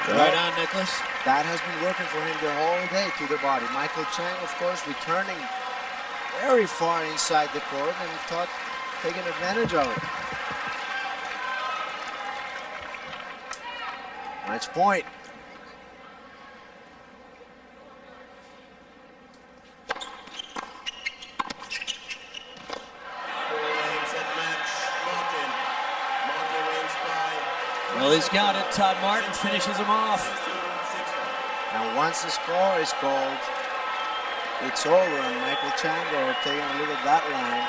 Right on, Nicholas. That has been working for him the whole day to the body. Michael Chang, of course, returning very far inside the court, and Todd taking advantage of it. Match point. Well, he's got it. Todd Martin finishes him off. And once the score is called, it's over. And Michael Chang there taking a look at that line.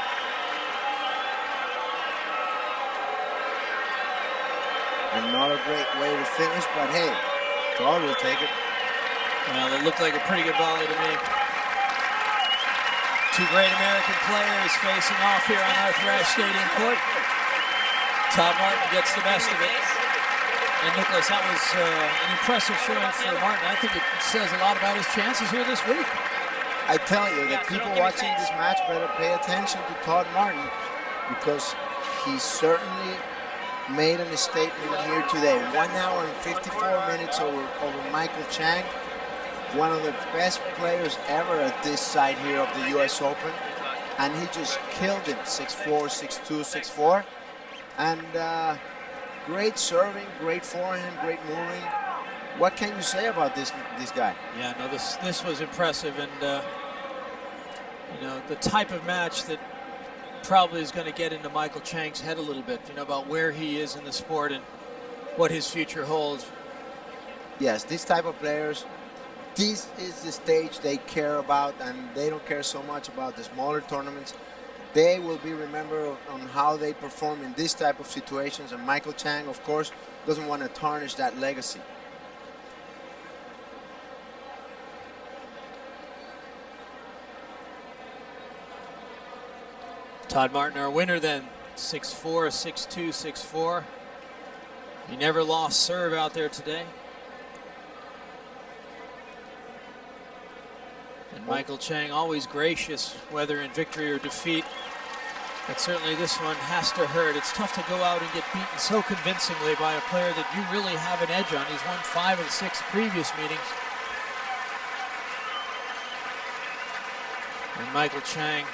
And not a great way to finish, but hey, Todd will take it. Well, it looked like a pretty good volley to me. Two great American players facing off here on our Thrash Stadium court. Todd Martin gets the best of it. And Nicholas, that was an impressive showing for Martin. I think it says a lot about his chances here this week. I tell you, the people watching this match better pay attention to Todd Martin, because he certainly made a statement here today. 1 hour and 54 minutes over Michael Chang, one of the best players ever at this side here of the US Open. And he just killed him, 6'4", 6'2", 6'4". And great serving, great forehand, great moving. What can you say about this guy? Yeah, no, this was impressive, and you know, the type of match that probably is going to get into Michael Chang's head a little bit, you know, about where he is in the sport and what his future holds. Yes, this type of players, this is the stage they care about, and they don't care so much about the smaller tournaments. They will be remembered on how they perform in this type of situations, and Michael Chang, of course, doesn't want to tarnish that legacy. Todd Martin, our winner then, 6'4", 6'2", 6'4". He never lost serve out there today. And Michael Chang, always gracious, whether in victory or defeat. But certainly this one has to hurt. It's tough to go out and get beaten so convincingly by a player that you really have an edge on. He's won 5 of 6 previous meetings. And Michael Chang,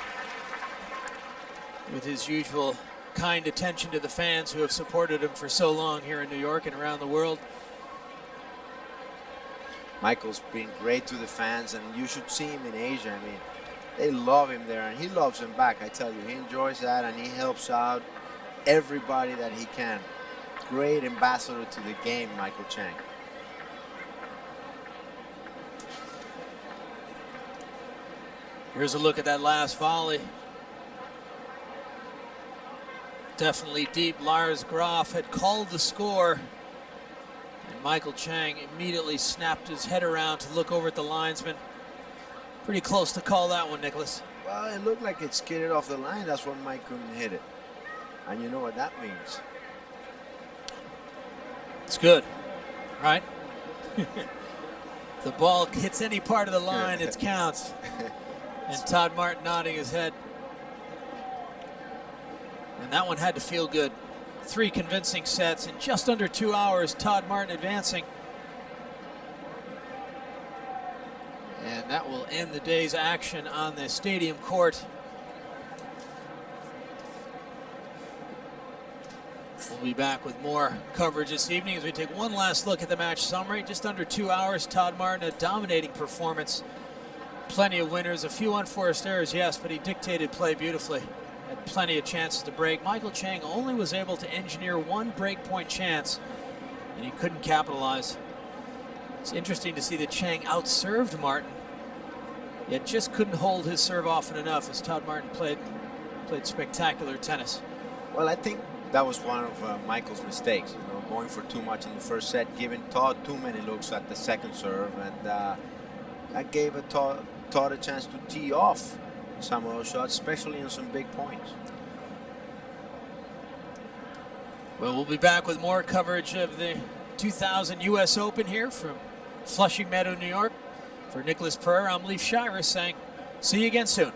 with his usual kind attention to the fans who have supported him for so long here in New York and around the world. Michael's been great to the fans, and you should see him in Asia. I mean, they love him there, and he loves them back. I tell you, he enjoys that, and he helps out everybody that he can. Great ambassador to the game, Michael Chang. Here's a look at that last volley. Definitely deep. Lars Graf had called the score. And Michael Chang immediately snapped his head around to look over at the linesman. Pretty close to call that one, Nicholas. Well, it looked like it skidded off the line. That's why Mike couldn't hit it. And you know what that means. It's good, right? The ball hits any part of the line, it counts. And Todd Martin nodding his head. And that one had to feel good. 3 convincing sets in just under 2 hours. Todd Martin advancing. And that will end the day's action on the stadium court. We'll be back with more coverage this evening as we take one last look at the match summary. Just under 2 hours, Todd Martin, a dominating performance. Plenty of winners, a few unforced errors, yes, but he dictated play beautifully. Had plenty of chances to break. Michael Chang only was able to engineer 1 breakpoint chance, and he couldn't capitalize. It's interesting to see that Chang outserved Martin, yet just couldn't hold his serve often enough as Todd Martin played spectacular tennis. Well, I think that was one of Michael's mistakes, you know, going for too much in the first set, giving Todd too many looks at the second serve, and that gave Todd a chance to tee off some of those shots, especially on some big points. Well, we'll be back with more coverage of the 2000 US Open here from Flushing Meadow, New York. For Nicholas Purr, I'm Leif Shira saying, see you again soon.